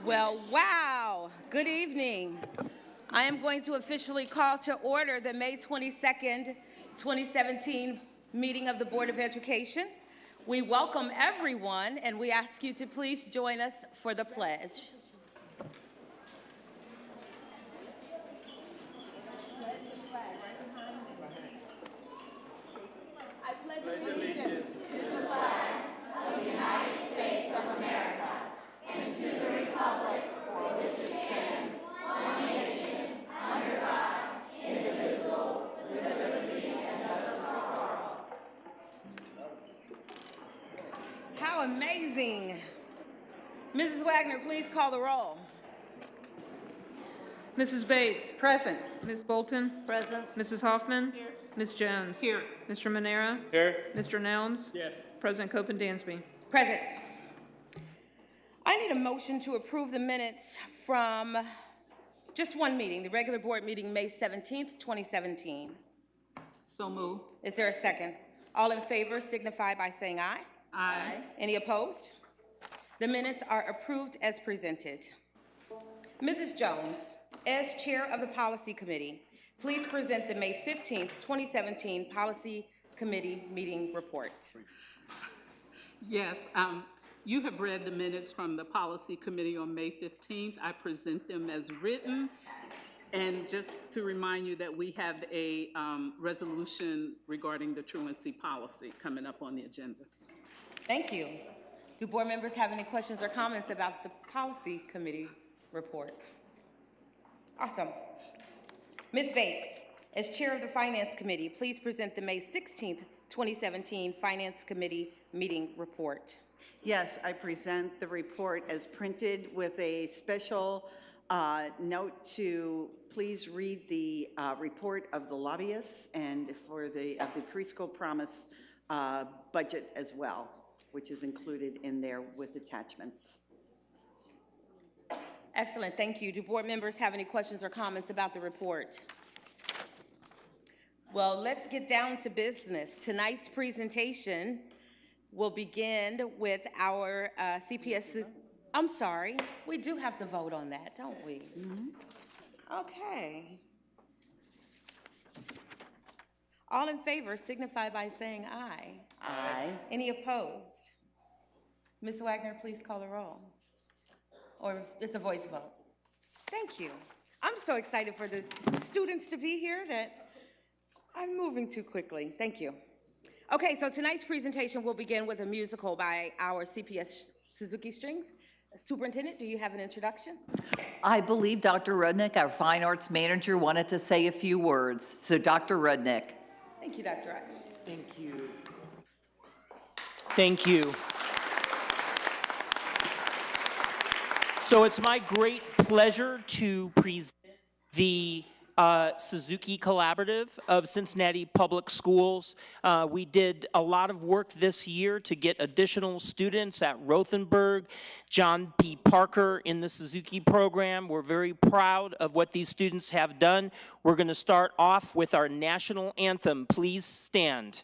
Well, wow. Good evening. I am going to officially call to order the May 22nd, 2017 meeting of the Board of Education. We welcome everyone, and we ask you to please join us for the pledge. I pledge allegiance to the flag of the United States of America and to the republic for which it stands, one nation, under God, indivisible, with liberty and justice for all. How amazing. Mrs. Wagner, please call the roll. Mrs. Bates. Present. Ms. Bolton. Present. Mrs. Hoffman. Here. Ms. Jones. Here. Mr. Manera. Here. Mr. Nelms. Yes. President Copen Dansby. Present. I need a motion to approve the minutes from just one meeting, the regular board meeting, May 17th, 2017. So move. Is there a second? All in favor signify by saying aye. Aye. Any opposed? The minutes are approved as presented. Mrs. Jones, as chair of the policy committee, please present the May 15th, 2017 policy committee meeting report. Yes, you have read the minutes from the policy committee on May 15th. I present them as written. And just to remind you that we have a resolution regarding the truancy policy coming up on the agenda. Thank you. Do board members have any questions or comments about the policy committee report? Awesome. Ms. Bates, as chair of the finance committee, please present the May 16th, 2017 finance committee meeting report. Yes, I present the report as printed with a special note to please read the report of the lobbyists and for the preschool promise budget as well, which is included in there with attachments. Excellent, thank you. Do board members have any questions or comments about the report? Well, let's get down to business. Tonight's presentation will begin with our CPS. I'm sorry, we do have to vote on that, don't we? Mm-hmm. Okay. All in favor signify by saying aye. Aye. Any opposed? Ms. Wagner, please call the roll. Or it's a voice vote. Thank you. I'm so excited for the students to be here that I'm moving too quickly. Thank you. Okay, so tonight's presentation will begin with a musical by our CPS Suzuki Strings. Superintendent, do you have an introduction? I believe Dr. Rudnick, our fine arts manager, wanted to say a few words. So Dr. Rudnick. Thank you, Dr. Rudnick. Thank you. Thank you. So it's my great pleasure to present the Suzuki Collaborative of Cincinnati Public Schools. We did a lot of work this year to get additional students at Rothenberg, John P. Parker in the Suzuki program. We're very proud of what these students have done. We're going to start off with our national anthem. Please stand.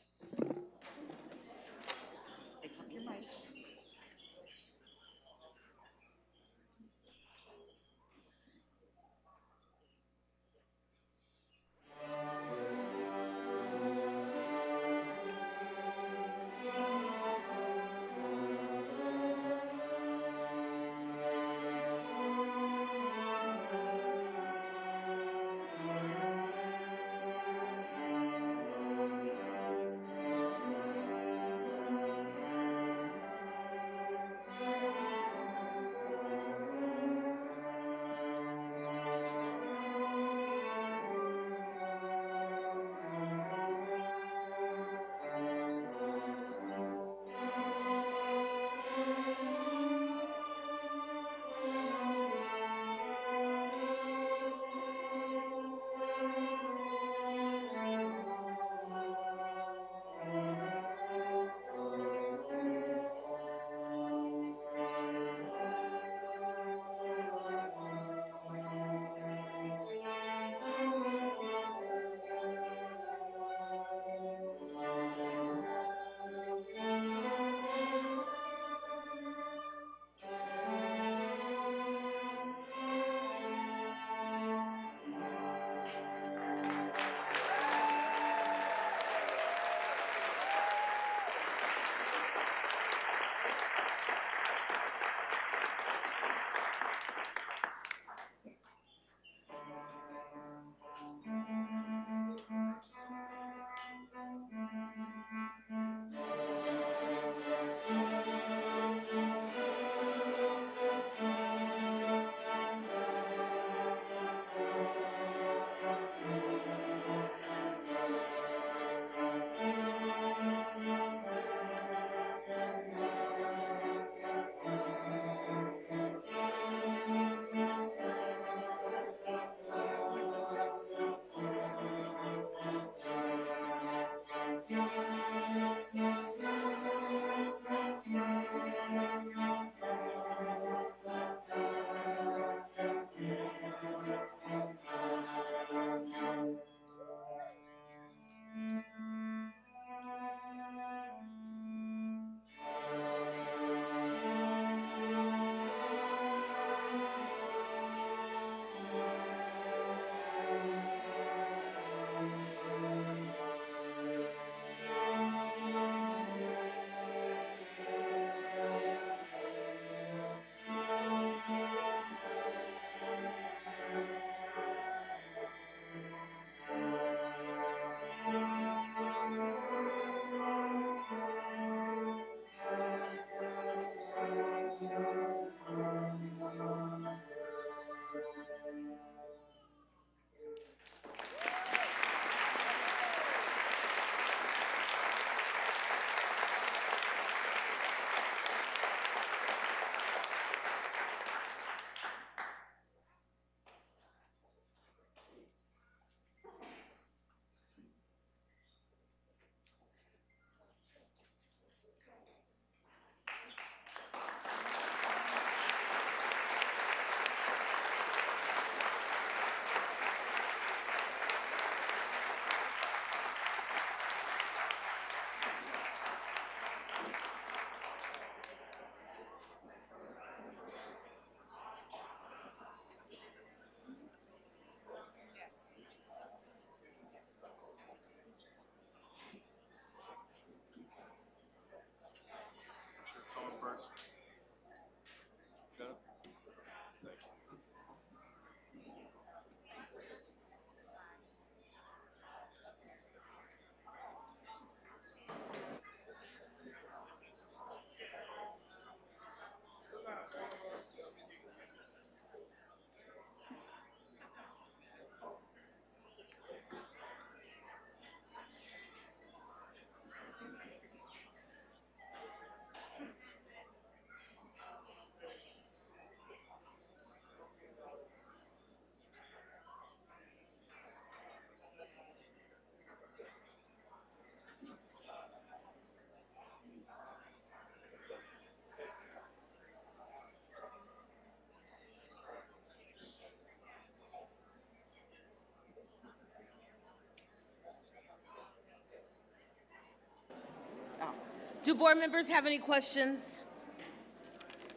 Do board members have any questions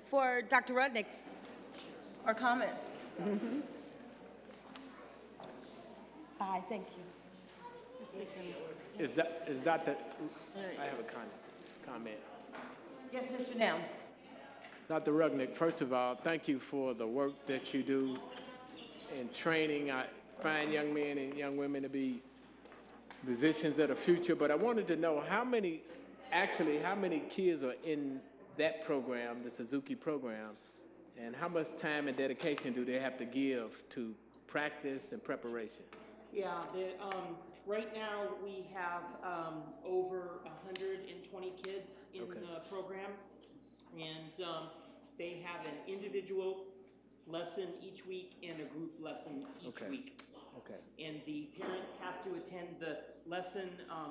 for Dr. Rudnick or comments? Bye, thank you. Is that the, I have a comment. Yes, Mr. Nelms. Dr. Rudnick, first of all, thank you for the work that you do in training our fine young men and young women to be musicians of the future. But I wanted to know how many kids are in that program, the Suzuki program, and how much time and dedication do they have to give to practice and preparation? Yeah, right now we have over 120 kids in Okay. the program, and they have an individual lesson each week and a group lesson each Okay. week. Okay. And the parent has to attend the lesson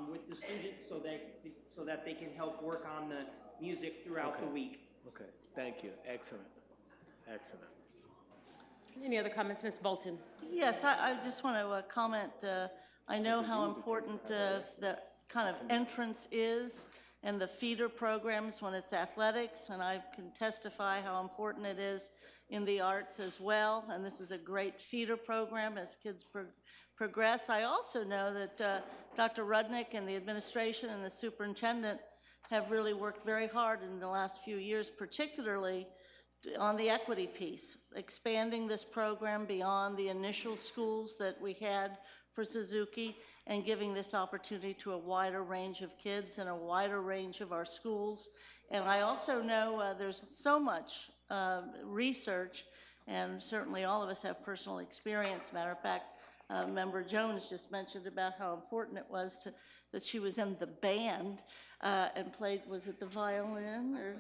with the student so that they can help work on the music throughout the week. Okay, thank you. Excellent. Excellent. Any other comments, Ms. Bolton? Yes, I just want to comment, I know how important the kind of entrance is and the feeder programs when it's athletics, and I can testify how important it is in the arts as well, and this is a great feeder program as kids progress. I also know that Dr. Rudnick and the administration and the superintendent have really worked very hard in the last few years, particularly on the equity piece, expanding this program beyond the initial schools that we had for Suzuki and giving this opportunity to a wider range of kids and a wider range of our schools. And I also know there's so much research, and certainly all of us have personal experience. Matter of fact, Member Jones just mentioned about how important it was that she was in the band and played, was it the violin, or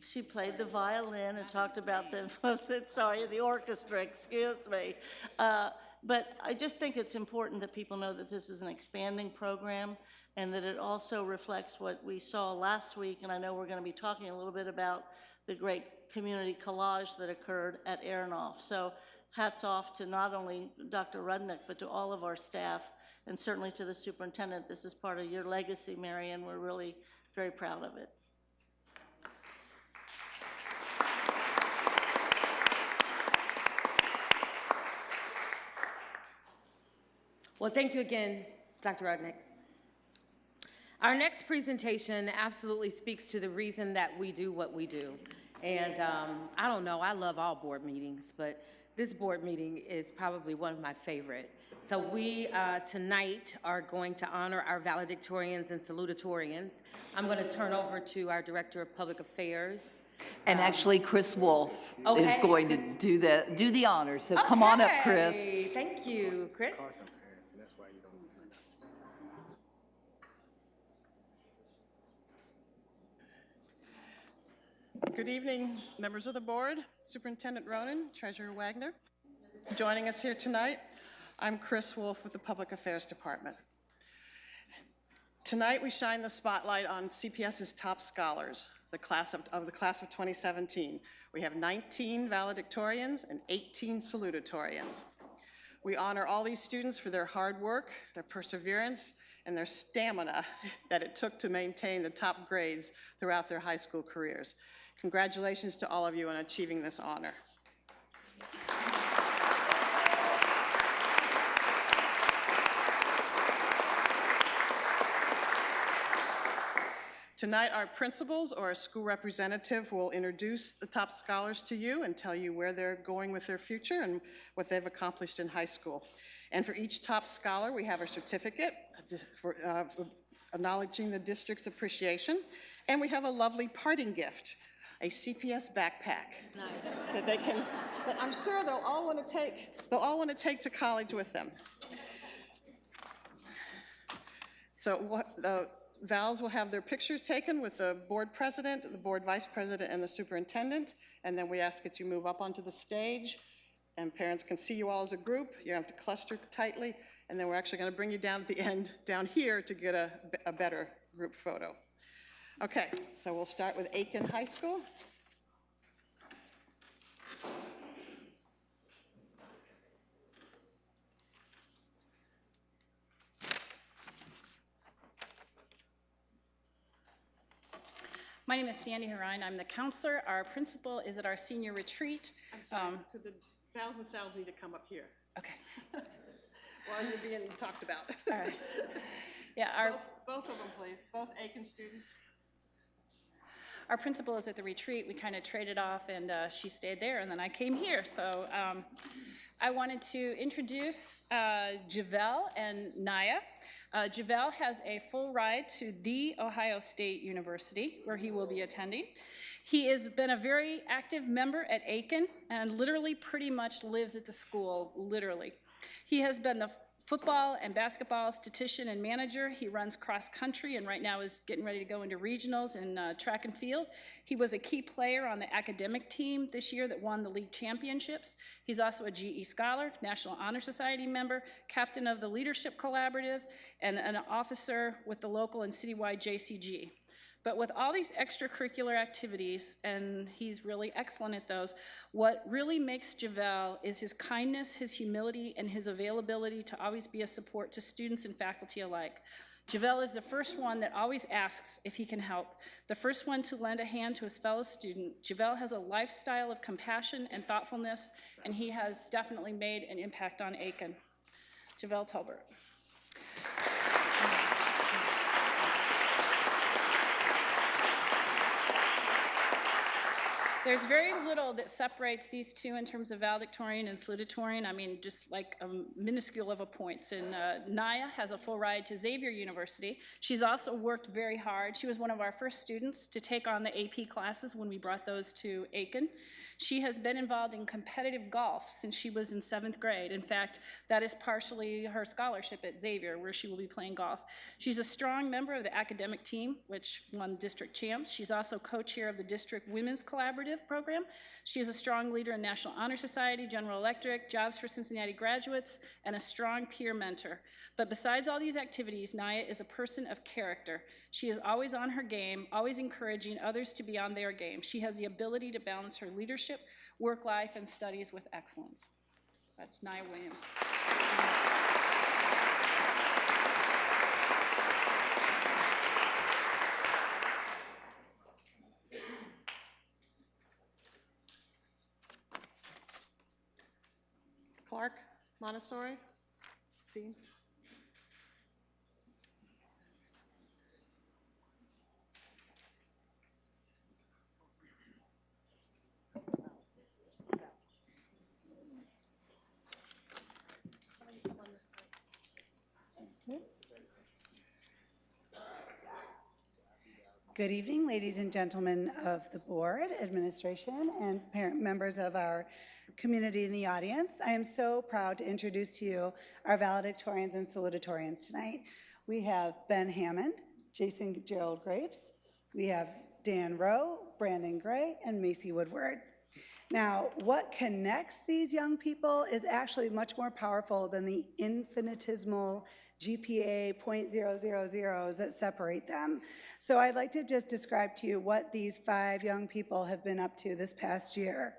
she played the violin and talked about the orchestra, excuse me. But I just think it's important that people know that this is an expanding program and that it also reflects what we saw last week, and I know we're going to be talking a little bit about the great community collage that occurred at Aronoff. So hats off to not only Dr. Rudnick, but to all of our staff, and certainly to the superintendent. This is part of your legacy, Mary, and we're really very proud of it. Well, thank you again, Dr. Rudnick. Our next presentation absolutely speaks to the reason that we do what we do. And I don't know, I love all board meetings, but this board meeting is probably one of my favorite. So we tonight are going to honor our valedictorians and salutatorians. I'm going to turn over to our Director of Public Affairs. And actually, Chris Wolf is Okay, going to do the honors, so come on up, Chris. Okay, thank you, Chris. Good evening, members of the board, Superintendent Ronan, Treasurer Wagner. Joining us here tonight, I'm Chris Wolf with the Public Affairs Department. Tonight, we shine the spotlight on CPS's top scholars, the class of 2017. We have 19 valedictorians and 18 salutatorians. We honor all these students for their hard work, their perseverance, and their stamina that it took to maintain the top grades throughout their high school careers. Congratulations to all of you on achieving this honor. Tonight, our principals or a school representative will introduce the top scholars to you and tell you where they're going with their future and what they've accomplished in high school. And for each top scholar, we have a certificate for acknowledging the district's appreciation. And we have a lovely parting gift, a CPS backpack that they can, that I'm sure they'll all want to take to college with them. So the Vals will have their pictures taken with the board president, the board vice president, and the superintendent, and then we ask that you move up onto the stage, and parents can see you all as a group. You have to cluster tightly, and then we're actually going to bring you down at the end, down here, to get a better group photo. Okay, so we'll start with Aiken High School. My name is Sandy Harine. I'm the counselor. Our principal is at our senior retreat. I'm sorry, could the Vowels and Sal's need to come up here Okay. while you're being talked about? All right. Yeah, our, Both of them, please, both Aiken students. our principal is at the retreat. We kind of traded off, and she stayed there, and then I came here. So I wanted to introduce Javel and Naya. Javel has a full ride to The Ohio State University, where he will be attending. He has been a very active member at Aiken and literally pretty much lives at the school, literally. He has been the football and basketball statistician and manager. He runs cross country and right now is getting ready to go into regionals in track and field. He was a key player on the academic team this year that won the league championships. He's also a GE Scholar, National Honor Society member, captain of the Leadership Collaborative, and an officer with the local and citywide JCG. But with all these extracurricular activities, and he's really excellent at those, what really makes Javel is his kindness, his humility, and his availability to always be a support to students and faculty alike. Javel is the first one that always asks if he can help, the first one to lend a hand to his fellow student. Javel has a lifestyle of compassion and thoughtfulness, and he has definitely made an impact on Aiken. Javel Tolbert. There's very little that separates these two in terms of valedictorian and salutatorian. I mean, just like a minuscule of a points. And Naya has a full ride to Xavier University. She's also worked very hard. She was one of our first students to take on the AP classes when we brought those to Aiken. She has been involved in competitive golf since she was in 7th grade. In fact, that is partially her scholarship at Xavier, where she will be playing golf. She's a strong member of the academic team, which won district champs. She's also co-chair of the district women's collaborative program. She is a strong leader in National Honor Society, General Electric, Jobs for Cincinnati Graduates, and a strong peer mentor. But besides all these activities, Naya is a person of character. She is always on her game, always encouraging others to be on their game. She has the ability to balance her leadership, work life, and studies with excellence. That's Naya Williams. Clark, Montessori, Dean. Good evening, ladies and gentlemen of the board, administration, and parent members of our community in the audience. I am so proud to introduce to you our valedictorians and salutatorians tonight. We have Ben Hammond, Jason Gerald Graves, we have Dan Rowe, Brandon Gray, and Macy Woodward. Now, what connects these young people is actually much more powerful than the infinitesimal GPA .000s that separate them. So I'd like to just describe to you what these 5 young people have been up to this past year.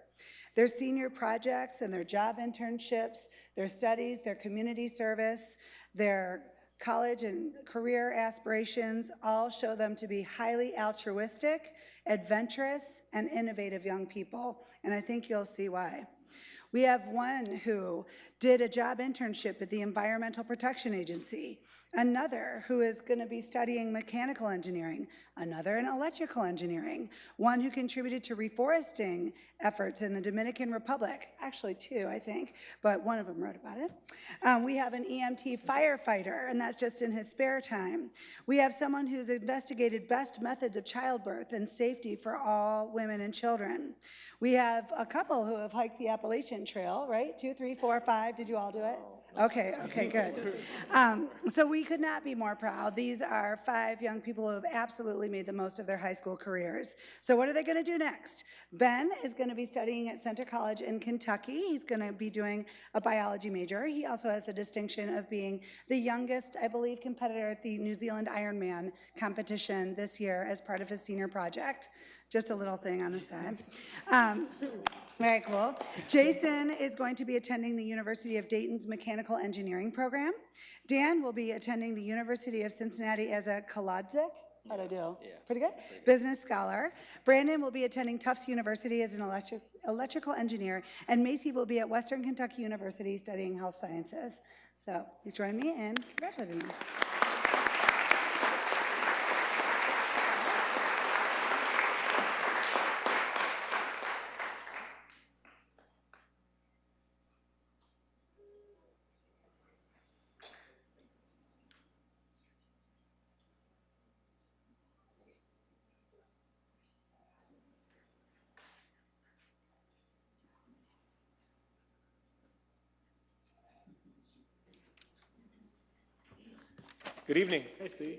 Their senior projects and their job internships, their studies, their community service, their college and career aspirations all show them to be highly altruistic, adventurous, and innovative young people, and I think you'll see why. We have one who did a job internship at the Environmental Protection Agency, another who is going to be studying mechanical engineering, another in electrical engineering, one who contributed to reforesting efforts in the Dominican Republic, actually 2, I think, but one of them wrote about it. We have an EMT firefighter, and that's just in his spare time. We have someone who's investigated best methods of childbirth and safety for all women and children. We have a couple who have hiked the Appalachian Trail, right? 2, 3, 4, 5, did you all do it? Okay, good. So we could not be more proud. These are 5 young people who have absolutely made the most of their high school careers. So what are they going to do next? Ben is going to be studying at Center College in Kentucky. He's going to be doing a biology major. He also has the distinction of being the youngest, I believe, competitor at the New Zealand Ironman competition this year as part of his senior project. Just a little thing on the side. Very cool. Jason is going to be attending the University of Dayton's Mechanical Engineering program. Dan will be attending the University of Cincinnati as a Kolodzik. How'd I do? Pretty good? Business scholar. Brandon will be attending Tufts University as an electrical engineer, and Macy will be at Western Kentucky University studying health sciences. So please join me in congratulating them. Good evening. Hey, Steve.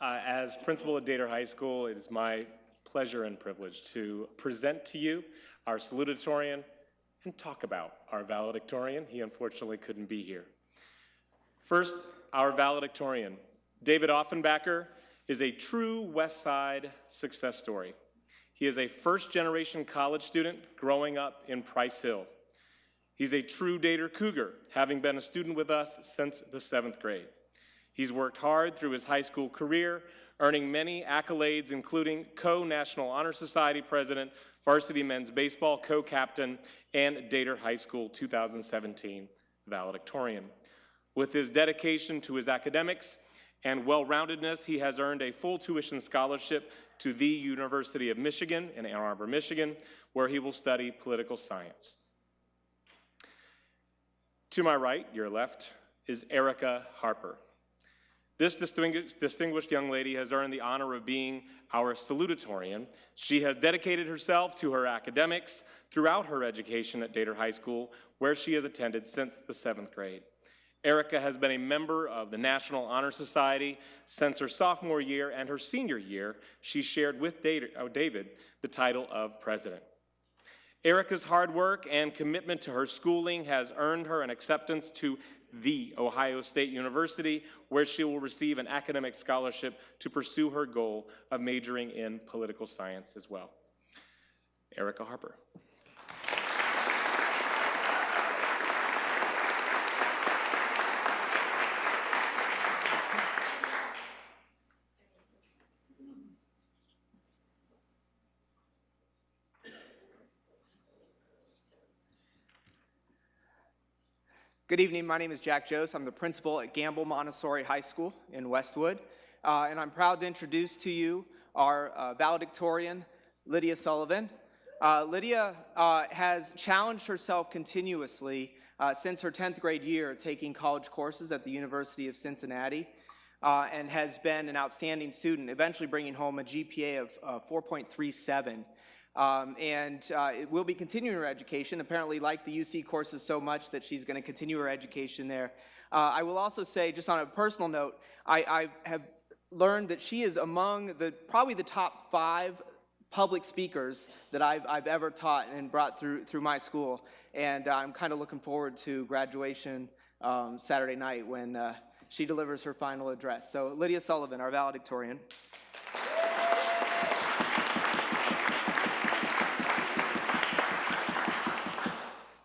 As principal at Dater High School, it is my pleasure and privilege to present to you our salutatorian and talk about our valedictorian. He unfortunately couldn't be here. First, our valedictorian. David Offenbacher is a true West Side success story. He is a first-generation college student growing up in Price Hill. He's a true Dater Cougar, having been a student with us since the 7th grade. He's worked hard through his high school career, earning many accolades, including co-National Honor Society president, varsity men's baseball co-captain, and Dater High School 2017 valedictorian. With his dedication to his academics and well-roundedness, he has earned a full tuition scholarship to the University of Michigan in Ann Arbor, Michigan, where he will study political science. To my right, your left, is Erica Harper. This distinguished young lady has earned the honor of being our salutatorian. She has dedicated herself to her academics throughout her education at Dater High School, where she has attended since the 7th grade. Erica has been a member of the National Honor Society since her sophomore year, and her senior year, she shared with David the title of president. Erica's hard work and commitment to her schooling has earned her an acceptance to the Ohio State University, where she will receive an academic scholarship to pursue her goal of majoring in political science as well. Erica Harper. Good evening, my name is Jack Jose. I'm the principal at Gamble Montessori High School in Westwood, and I'm proud to introduce to you our valedictorian, Lydia Sullivan. Lydia has challenged herself continuously since her 10th grade year, taking college courses at the University of Cincinnati, and has been an outstanding student, eventually bringing home a GPA of 4.37. It will be continuing her education, apparently liked the UC courses so much that she's going to continue her education there. I will also say, just on a personal note, I have learned that she is among probably the top 5 public speakers that I've ever taught and brought through my school. And I'm kind of looking forward to graduation Saturday night when she delivers her final address. So Lydia Sullivan, our valedictorian.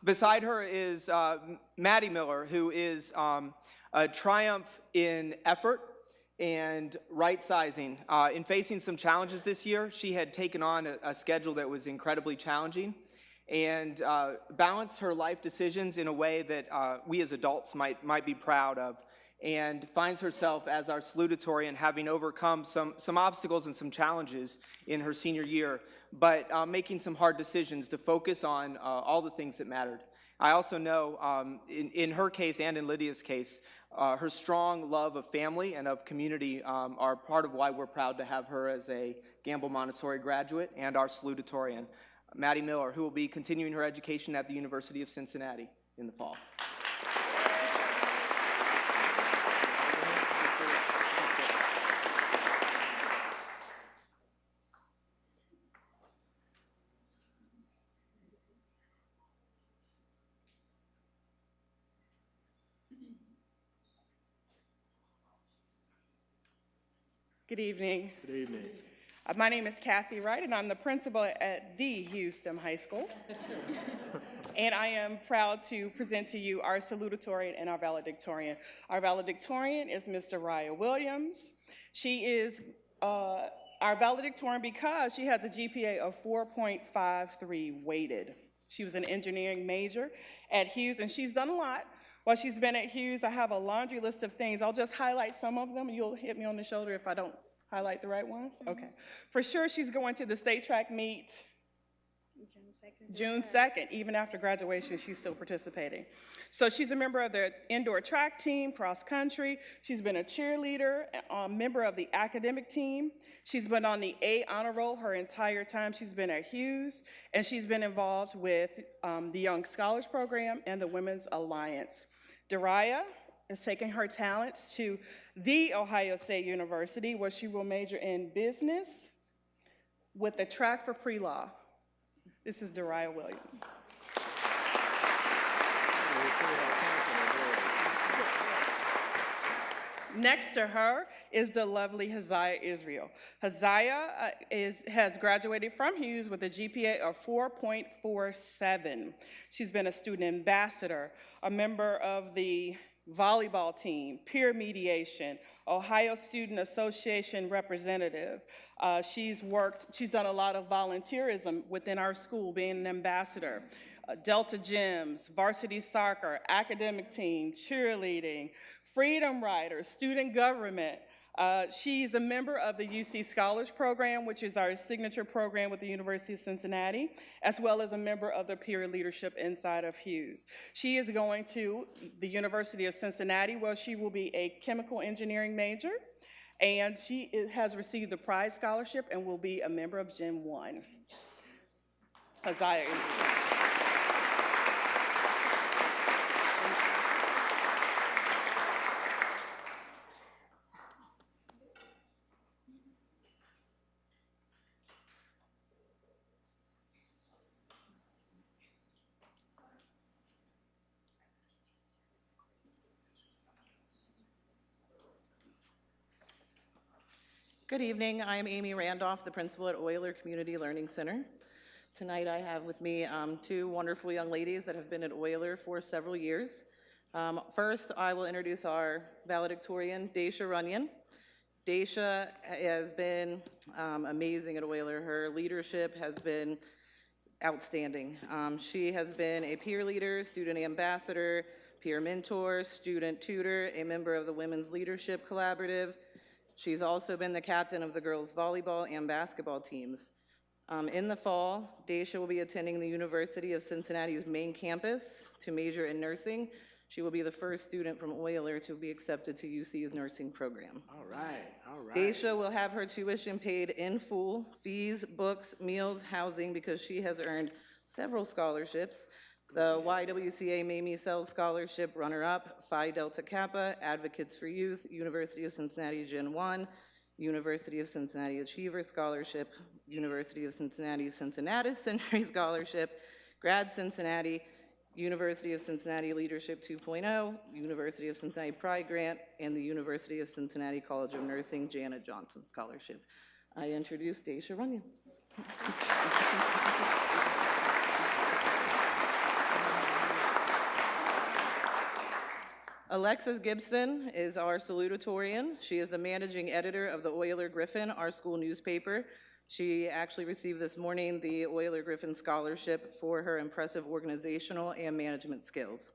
Beside her is Maddie Miller, who is a triumph in effort and right-sizing. In facing some challenges this year, she had taken on a schedule that was incredibly challenging and balanced her life decisions in a way that we as adults might be proud of, and finds herself as our salutatorian, having overcome some obstacles and some challenges in her senior year, but making some hard decisions to focus on all the things that mattered. I also know, in her case and in Lydia's case, her strong love of family and of community are part of why we're proud to have her as a Gamble Montessori graduate and our salutatorian. Maddie Miller, who will be continuing her education at the University of Cincinnati in the fall. Good evening. Good evening. My name is Kathy Wright, and I'm the principal at the Houston High School. And I am proud to present to you our salutatorian and our valedictorian. Our valedictorian is Mr. Raya Williams. She is our valedictorian because she has a GPA of 4.53 weighted. She was an engineering major at Hughes, and she's done a lot. While she's been at Hughes, I have a laundry list of things. I'll just highlight some of them. You'll hit me on the shoulder if I don't highlight the right ones? Okay. For sure, she's going to the state track meet June 2nd. Even after graduation, she's still participating. So she's a member of the indoor track team, cross country. She's been a cheerleader, a member of the academic team. She's been on the A honor roll her entire time she's been at Hughes, and she's been involved with the Young Scholars Program and the Women's Alliance. Daraya is taking her talents to The Ohio State University, where she will major in business with a track for pre-law. This is Daraya Williams. Next to her is the lovely Haziah Israel. Haziah has graduated from Hughes with a GPA of 4.47. She's been a student ambassador, a member of the volleyball team, peer mediation, Ohio Student Association representative. She's done a lot of volunteerism within our school, being an ambassador. Delta Gyms, varsity soccer, academic team, cheerleading, freedom riders, student government. She's a member of the UC Scholars Program, which is our signature program with the University of Cincinnati, as well as a member of the peer leadership inside of Hughes. She is going to the University of Cincinnati, where she will be a chemical engineering major, and she has received the Prize Scholarship and will be a member of Gen 1. Haziah Israel. Good evening. I am Amy Randolph, the principal at Oyler Community Learning Center. Tonight I have with me two wonderful young ladies that have been at Oyler for several years. First, I will introduce our valedictorian, Daisha Runyon. Daisha has been amazing at Oyler. Her leadership has been outstanding. She has been a peer leader, student ambassador, peer mentor, student tutor, a member of the Women's Leadership Collaborative. She's also been the captain of the girls' volleyball and basketball teams. In the fall, Daisha will be attending the University of Cincinnati's main campus to major in nursing. She will be the first student from Oyler to be accepted to UC's nursing program. All right, all right. Daisha will have her tuition paid in full, fees, books, meals, housing, because she has earned several scholarships. The YWCA Mamie Sells Scholarship runner-up, Phi Delta Kappa, Advocates for Youth, University of Cincinnati Gen 1, University of Cincinnati Achiever Scholarship, University of Cincinnati Cincinnati Century Scholarship, Grad Cincinnati, University of Cincinnati Leadership 2.0, University of Cincinnati Pride Grant, and the University of Cincinnati College of Nursing Janet Johnson Scholarship. I introduce Daisha Runyon. Alexis Gibson is our salutatorian. She is the managing editor of the Oyler Griffin, our school newspaper. She actually received this morning the Oyler Griffin Scholarship for her impressive organizational and management skills.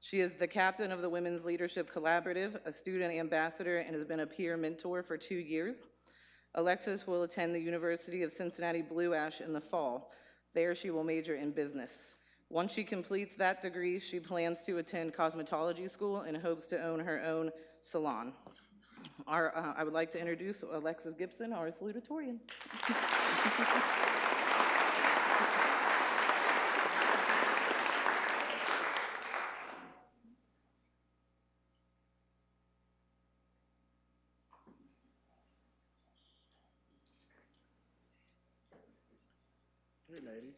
She is the captain of the Women's Leadership Collaborative, a student ambassador, and has been a peer mentor for 2 years. Alexis will attend the University of Cincinnati Blue Ash in the fall. There she will major in business. Once she completes that degree, she plans to attend cosmetology school and hopes to own her own salon. I would like to introduce Alexis Gibson, our salutatorian. Hey, ladies.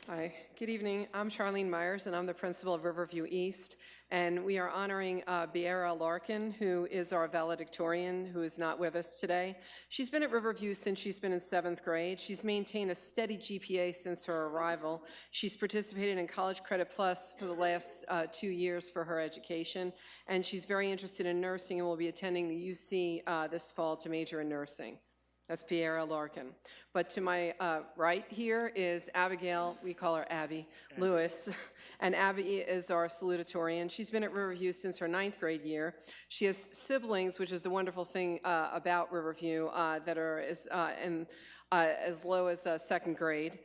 Hi, good evening. I'm Charlene Myers, and I'm the principal of Riverview East. And we are honoring Biera Larkin, who is our valedictorian, who is not with us today. She's been at Riverview since she's been in 7th grade. She's maintained a steady GPA since her arrival. She's participated in College Credit Plus for the last 2 years for her education. And she's very interested in nursing and will be attending the UC this fall to major in nursing. That's Biera Larkin. But to my right here is Abigail, we call her Abby Lewis, and Abby is our salutatorian. She's been at Riverview since her 9th grade year. She has siblings, which is the wonderful thing about Riverview, that are as low as 2nd grade.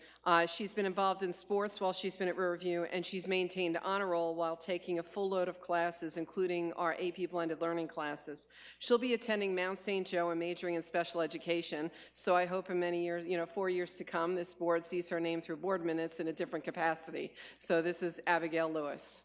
She's been involved in sports while she's been at Riverview, and she's maintained honor roll while taking a full load of classes, including our AP blended learning classes. She'll be attending Mount St. Joe and majoring in special education, so I hope in many years, 4 years to come, this board sees her name through board minutes in a different capacity. So this is Abigail Lewis.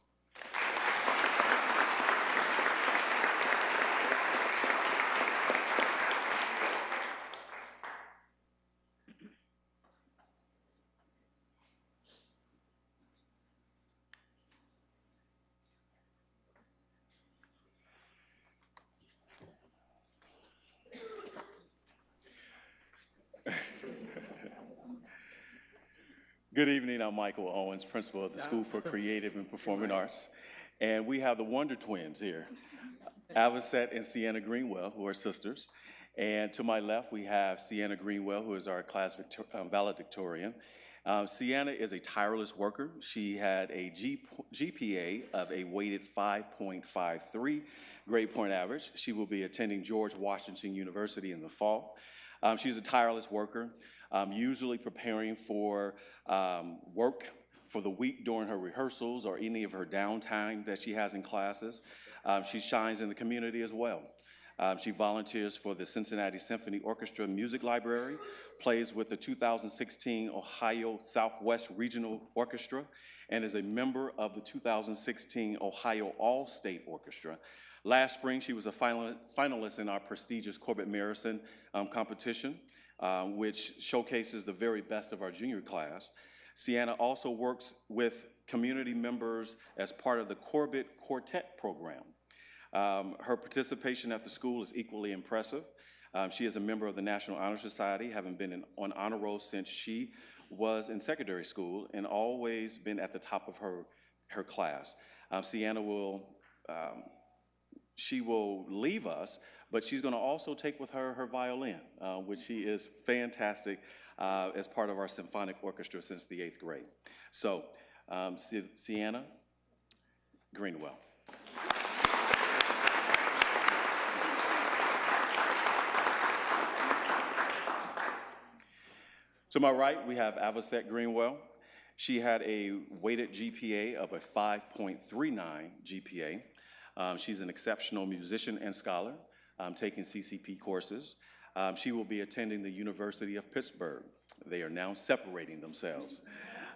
Good evening, I'm Michael Owens, principal of the School for Creative and Performing Arts. And we have the Wonder Twins here, Avocet and Sienna Greenwell, who are sisters. And to my left, we have Sienna Greenwell, who is our class valedictorian. Sienna is a tireless worker. She had a GPA of a weighted 5.53 grade point average. She will be attending George Washington University in the fall. She's a tireless worker, usually preparing for work for the week during her rehearsals or any of her downtime that she has in classes. She shines in the community as well. She volunteers for the Cincinnati Symphony Orchestra Music Library, plays with the 2016 Ohio Southwest Regional Orchestra, and is a member of the 2016 Ohio All-State Orchestra. Last spring, she was a finalist in our prestigious Corbett Marison competition, which showcases the very best of our junior class. Sienna also works with community members as part of the Corbett Quartet program. Her participation at the school is equally impressive. She is a member of the National Honor Society, having been on honor roll since she was in secondary school and always been at the top of her class. Sienna will leave us, but she's going to also take with her her violin, which she is fantastic as part of our symphonic orchestra since the 8th grade. So, Sienna Greenwell. To my right, we have Avocet Greenwell. She had a weighted GPA of a 5.39 GPA. She's an exceptional musician and scholar, taking CCP courses. She will be attending the University of Pittsburgh. They are now separating themselves.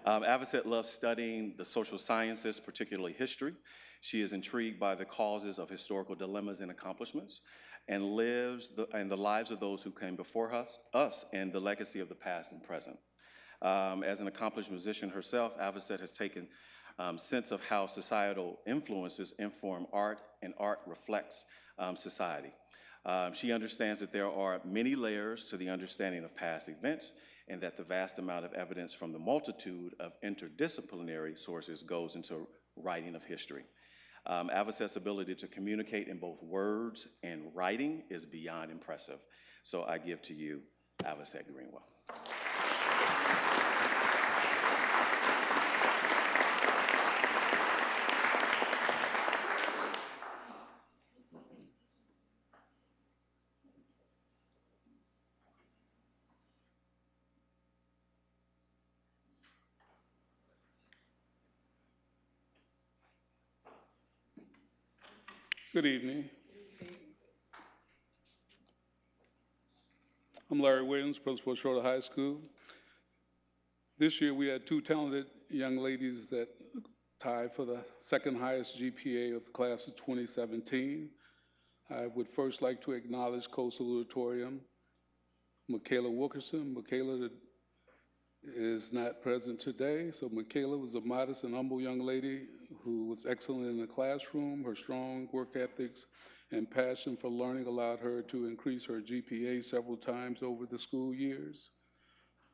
Avocet loves studying the social sciences, particularly history. She is intrigued by the causes of historical dilemmas and accomplishments, and the lives of those who came before us and the legacy of the past and present. As an accomplished musician herself, Avocet has taken sense of how societal influences inform art, and art reflects society. She understands that there are many layers to the understanding of past events, and that the vast amount of evidence from the multitude of interdisciplinary sources goes into writing of history. Avocet's ability to communicate in both words and writing is beyond impressive. So I give to you Avocet Greenwell. Good evening. I'm Larry Williams, principal of Shroder High School. This year we had two talented young ladies that tied for the second highest GPA of the class of 2017. I would first like to acknowledge co-salutatorium Michaela Wilkerson. Michaela is not present today. So Michaela was a modest and humble young lady who was excellent in the classroom. Her strong work ethics and passion for learning allowed her to increase her GPA several times over the school years.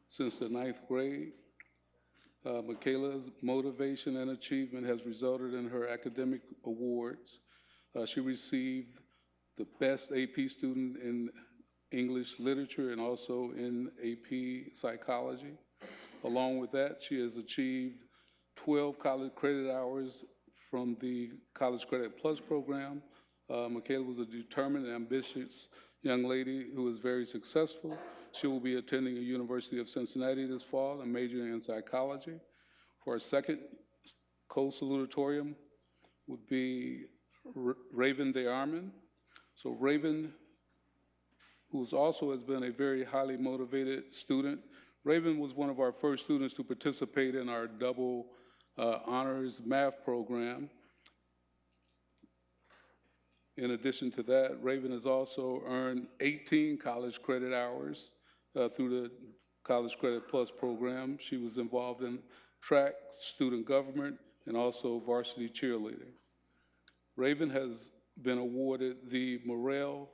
Since the 9th grade, Michaela's motivation and achievement has resulted in her academic awards. She received the best AP student in English literature and also in AP psychology. Along with that, she has achieved 12 college credit hours from the College Credit Plus program. Michaela was a determined and ambitious young lady who was very successful. She will be attending the University of Cincinnati this fall and majoring in psychology. For our second co-salutatorium would be Raven DeArmond. So Raven, who also has been a very highly motivated student. Raven was one of our first students to participate in our double honors math program. In addition to that, Raven has also earned 18 college credit hours through the College Credit Plus program. She was involved in track, student government, and also varsity cheerleading. Raven has been awarded the Morrell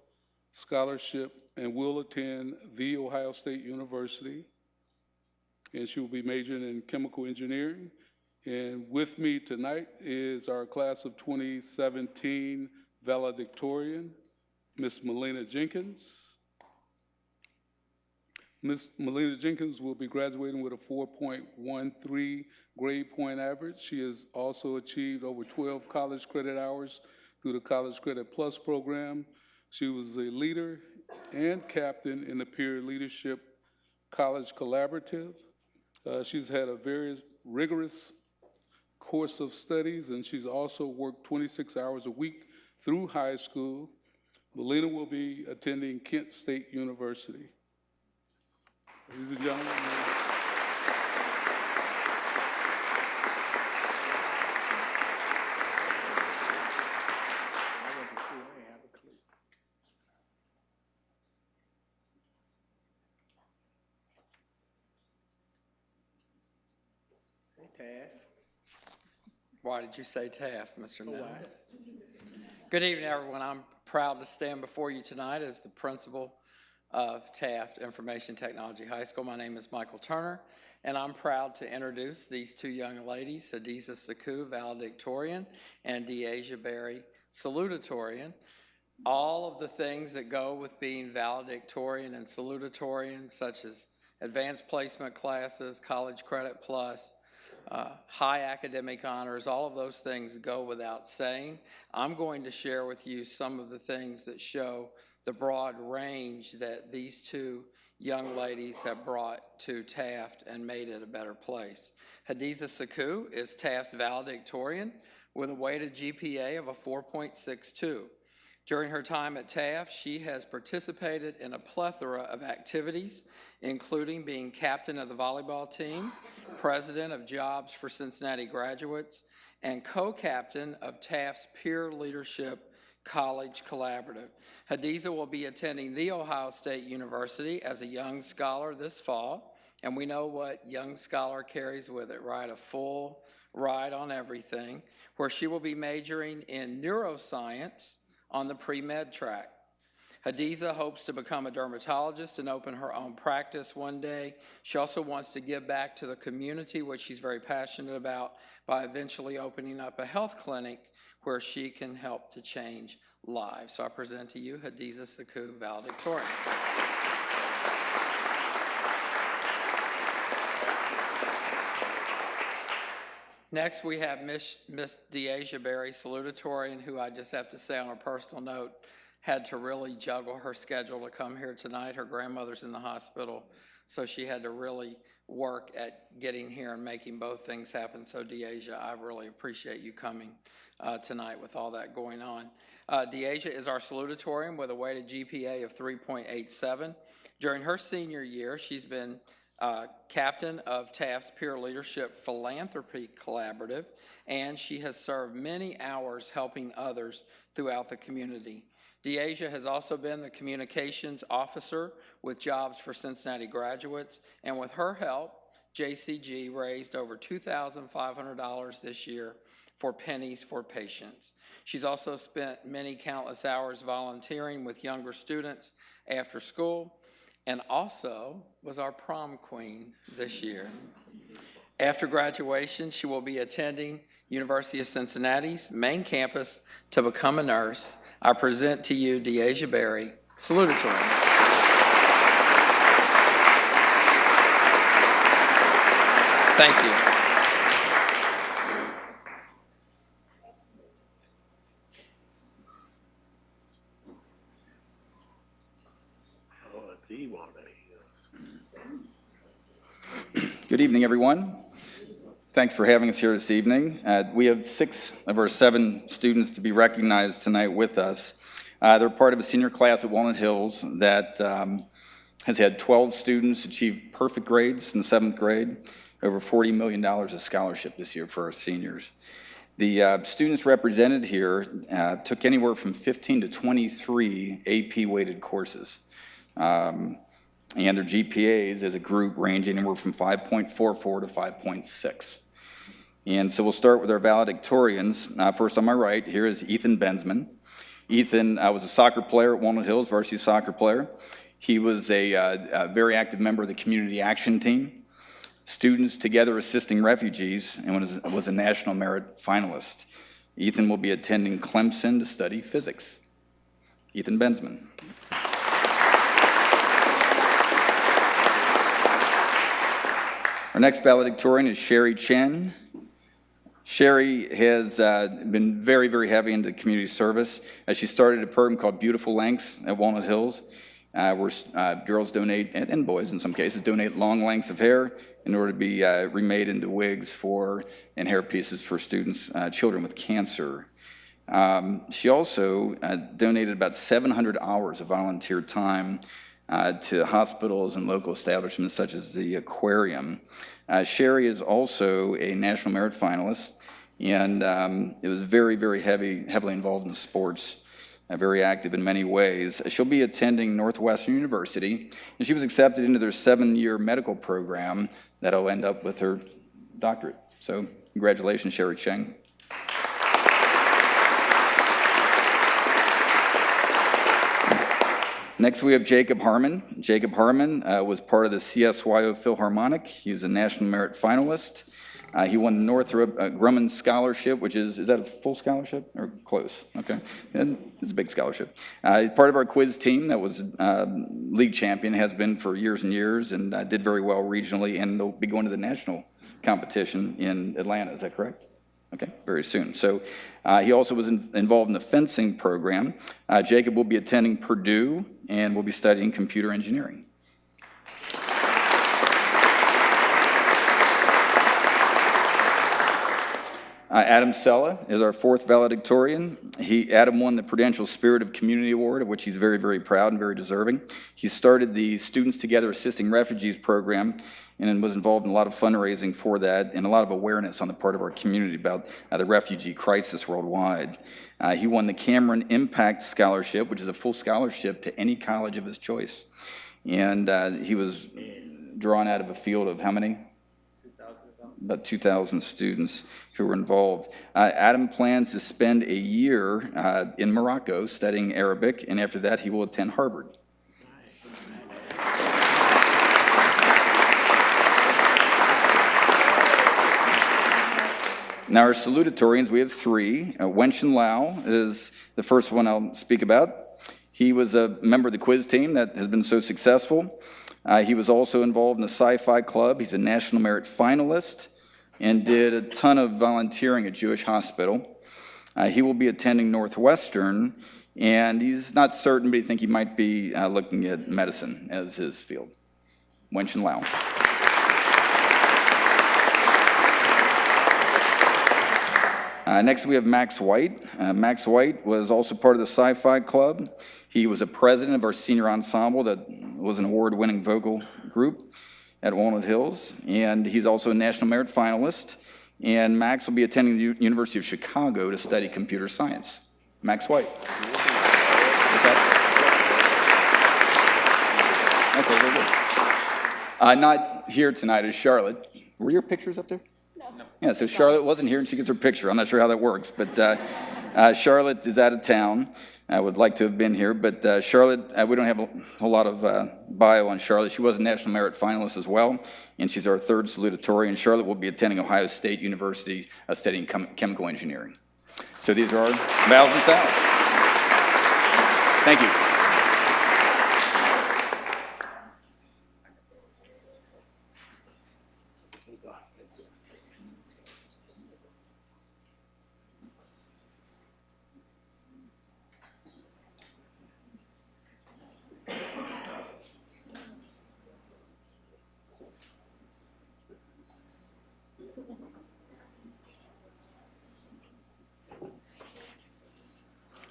Scholarship and will attend The Ohio State University. And she will be majoring in chemical engineering. And with me tonight is our class of 2017 valedictorian, Miss Melina Jenkins. Ms. Melina Jenkins will be graduating with a 4.13 grade point average. She has also achieved over 12 college credit hours through the College Credit Plus program. She was a leader and captain in the Peer Leadership College Collaborative. She's had a very rigorous course of studies, and she's also worked 26 hours a week through high school. Melina will be attending Kent State University. Ladies and gentlemen. Why did you say Taft, Mr. Nellis? Good evening, everyone. I'm proud to stand before you tonight as the principal of Taft Information Technology High School. My name is Michael Turner, and I'm proud to introduce these two young ladies, Hadiza Saku, valedictorian, and Deasia Berry, salutatorian. All of the things that go with being valedictorian and salutatorian, such as advanced placement classes, college credit plus, high academic honors, all of those things go without saying. I'm going to share with you some of the things that show the broad range that these two young ladies have brought to Taft and made it a better place. Hadiza Saku is Taft's valedictorian with a weighted GPA of a 4.62. During her time at Taft, she has participated in a plethora of activities, including being captain of the volleyball team, president of Jobs for Cincinnati Graduates, and co-captain of Taft's Peer Leadership College Collaborative. Hadiza will be attending The Ohio State University as a Young Scholar this fall, and we know what Young Scholar carries with it, right? A full ride on everything, where she will be majoring in neuroscience on the pre-med track. Hadiza hopes to become a dermatologist and open her own practice one day. She also wants to give back to the community, which she's very passionate about, by eventually opening up a health clinic where she can help to change lives. So I present to you Hadiza Saku, valedictorian. Next, we have Miss Deasia Berry, salutatorian, who I just have to say on a personal note, had to really juggle her schedule to come here tonight. Her grandmother's in the hospital, so she had to really work at getting here and making both things happen. So Deasia, I really appreciate you coming tonight with all that going on. Deasia is our salutatorian with a weighted GPA of 3.87. During her senior year, she's been captain of Taft's Peer Leadership Philanthropy Collaborative, and she has served many hours helping others throughout the community. Deasia has also been the communications officer with Jobs for Cincinnati Graduates, and with her help, JCG raised over $2,500 this year for Pennies for Patients. She's also spent many countless hours volunteering with younger students after school, and also was our prom queen this year. After graduation, she will be attending University of Cincinnati's main campus to become a nurse. I present to you Deasia Berry, salutatorian. Thank you. Good evening, everyone. Thanks for having us here this evening. We have 6 of our 7 students to be recognized tonight with us. They're part of a senior class at Walnut Hills that has had 12 students achieve perfect grades in the 7th grade, over $40 million of scholarship this year for our seniors. The students represented here took anywhere from 15 to 23 AP-weighted courses. And their GPAs as a group range anywhere from 5.44 to 5.6. And so we'll start with our valedictorians. First on my right, here is Ethan Bensman. Ethan was a soccer player at Walnut Hills, varsity soccer player. He was a very active member of the community action team, Students Together Assisting Refugees, and was a National Merit finalist. Ethan will be attending Clemson to study physics. Ethan Bensman. Our next valedictorian is Sherry Chen. Sherry has been very, very heavy into community service. She started a program called Beautiful Lengths at Walnut Hills, where girls donate, and boys in some cases, donate long lengths of hair in order to be remade into wigs and hair pieces for students, children with cancer. She also donated about 700 hours of volunteer time to hospitals and local establishments such as the aquarium. Sherry is also a National Merit finalist, and it was very, very heavily involved in sports, very active in many ways. She'll be attending Northwestern University, and she was accepted into their 7-year medical program that'll end up with her doctorate. So congratulations, Sherry Cheng. Next, we have Jacob Harmon. Jacob Harmon was part of the CSYO Philharmonic. He was a National Merit finalist. He won the Northrop Grumman Scholarship, which is that a full scholarship or close? Okay, and it's a big scholarship. He's part of our quiz team that was league champion, has been for years and years, and did very well regionally, and they'll be going to the national competition in Atlanta. Is that correct? Okay, very soon. So he also was involved in the fencing program. Jacob will be attending Purdue and will be studying computer engineering. Adam Sella is our 4th valedictorian. Adam won the Prudential Spirit of Community Award, of which he's very, very proud and very deserving. He started the Students Together Assisting Refugees program and was involved in a lot of fundraising for that and a lot of awareness on the part of our community about the refugee crisis worldwide. He won the Cameron Impact Scholarship, which is a full scholarship to any college of his choice. And he was drawn out of a field of how many? About 2,000 students who were involved. Adam plans to spend a year in Morocco studying Arabic, and after that he will attend Harvard. Now our salutatorians, we have 3. Wenchen Lau is the first one I'll speak about. He was a member of the quiz team that has been so successful. He was also involved in the Sci-Fi Club. He's a National Merit finalist and did a ton of volunteering at Jewish Hospital. He will be attending Northwestern, and he's not certain, but he thinks he might be looking at medicine as his field. Wenchen Lau. Next, we have Max White. Max White was also part of the Sci-Fi Club. He was a president of our senior ensemble that was an award-winning vocal group at Walnut Hills, and he's also a National Merit finalist. And Max will be attending the University of Chicago to study computer science. Max White. What's that? Okay, very good. here tonight is Charlotte. Were your pictures up there? No. Yeah, so Charlotte wasn't here and she gets her picture. I'm not sure how that works, but Charlotte is out of town. I would like to have been here, but Charlotte, we don't have a whole lot of bio on Charlotte. She was a National Merit finalist as well, and she's our third salutatorian. Charlotte will be attending Ohio State University studying chemical engineering. So these are our vows and salves. Thank you.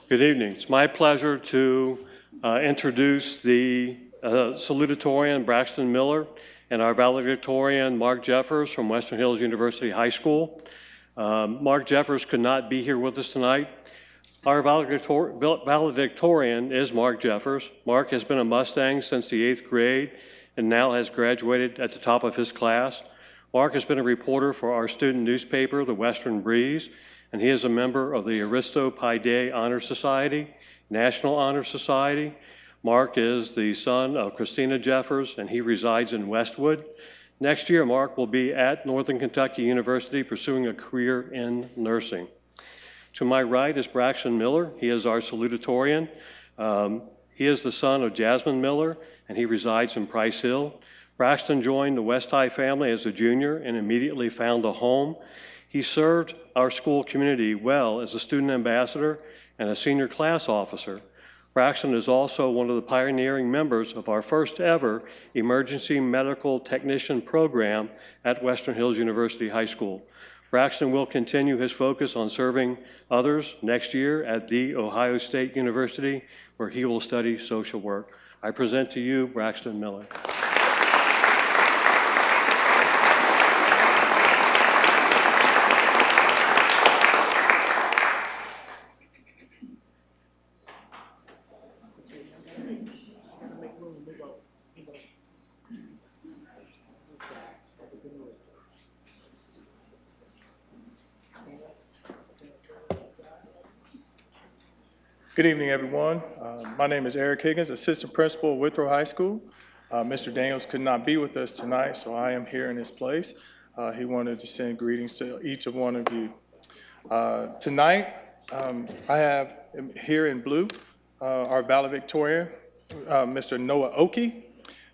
Good evening. It's my pleasure to introduce the salutatorian Braxton Miller and our valedictorian Mark Jeffers from Western Hills University High School. Mark Jeffers could not be here with us tonight. Our valedictorian is Mark Jeffers. Mark has been a Mustang since the 8th grade and now has graduated at the top of his class. Mark has been a reporter for our student newspaper, The Western Breeze, and he is a member of the Aristo Pi Dei Honor Society, National Honor Society. Mark is the son of Christina Jeffers, and he resides in Westwood. Next year, Mark will be at Northern Kentucky University pursuing a career in nursing. To my right is Braxton Miller. He is our salutatorian. He is the son of Jasmine Miller, and he resides in Price Hill. Braxton joined the West High family as a junior and immediately found a home. He served our school community well as a student ambassador and a senior class officer. Braxton is also one of the pioneering members of our first ever emergency medical technician program at Western Hills University High School. Braxton will continue his focus on serving others next year at The Ohio State University, where he will study social work. I present to you Braxton Miller. Good evening, everyone. My name is Eric Higgins, Assistant Principal of Withrow High School. Mr. Daniels could not be with us tonight, so I am here in his place. He wanted to send greetings to each of one of you. Tonight, I have here in blue our valedictorian, Mr. Noah Oki.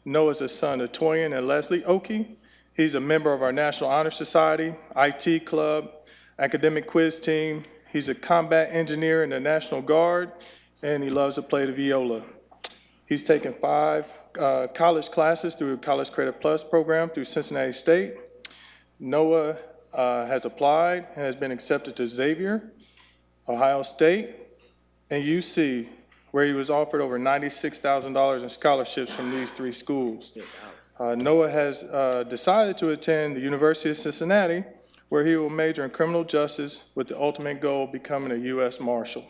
Noah is the son of Toyin and Leslie Oki. He's a member of our National Honor Society, IT Club, academic quiz team. He's a combat engineer in the National Guard, and he loves to play the viola. He's taken 5 college classes through College Credit Plus program through Cincinnati State. Noah has applied and has been accepted to Xavier, Ohio State, and UC, where he was offered over $96,000 in scholarships from these 3 schools. Noah has decided to attend the University of Cincinnati, where he will major in criminal justice with the ultimate goal of becoming a U.S. Marshal.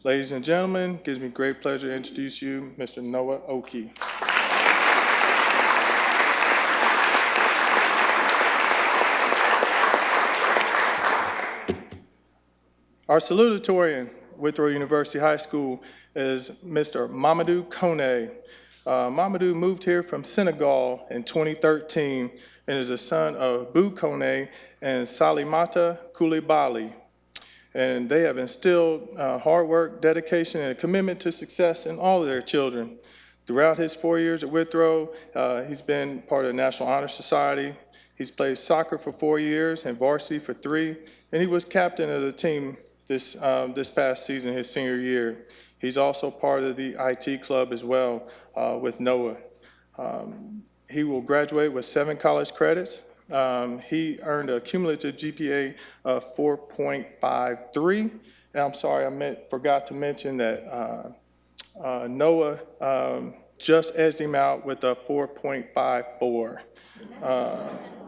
Ladies and gentlemen, it gives me great pleasure to introduce you, Mr. Noah Oki. Our salutatorian, Withrow University High School, is Mr. Mamadou Kone. Mamadou moved here from Senegal in 2013 and is the son of Bou Kone and Salimata Koulibaly. And they have instilled hard work, dedication, and a commitment to success in all of their children. Throughout his 4 years at Withrow, he's been part of the National Honor Society. He's played soccer for 4 years and varsity for 3, and he was captain of the team this past season, his senior year. He's also part of the IT club as well with Noah. He will graduate with 7 college credits. He earned a cumulative GPA of 4.53. And I'm sorry, I forgot to mention that Noah just edged him out with a 4.54.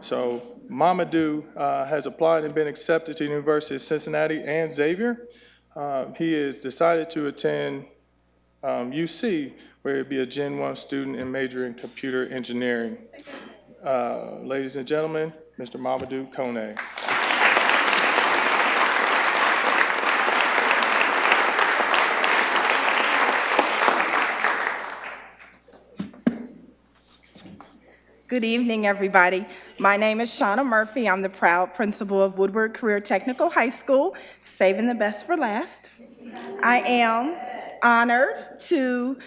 So Mamadou has applied and been accepted to the University of Cincinnati and Xavier. He has decided to attend UC, where he'll be a Gen 1 student and major in computer engineering. Ladies and gentlemen, Mr. Mamadou Kone. Good evening, everybody. My name is Shauna Murphy. I'm the proud principal of Woodward Career Technical High School, saving the best for last. I am honored to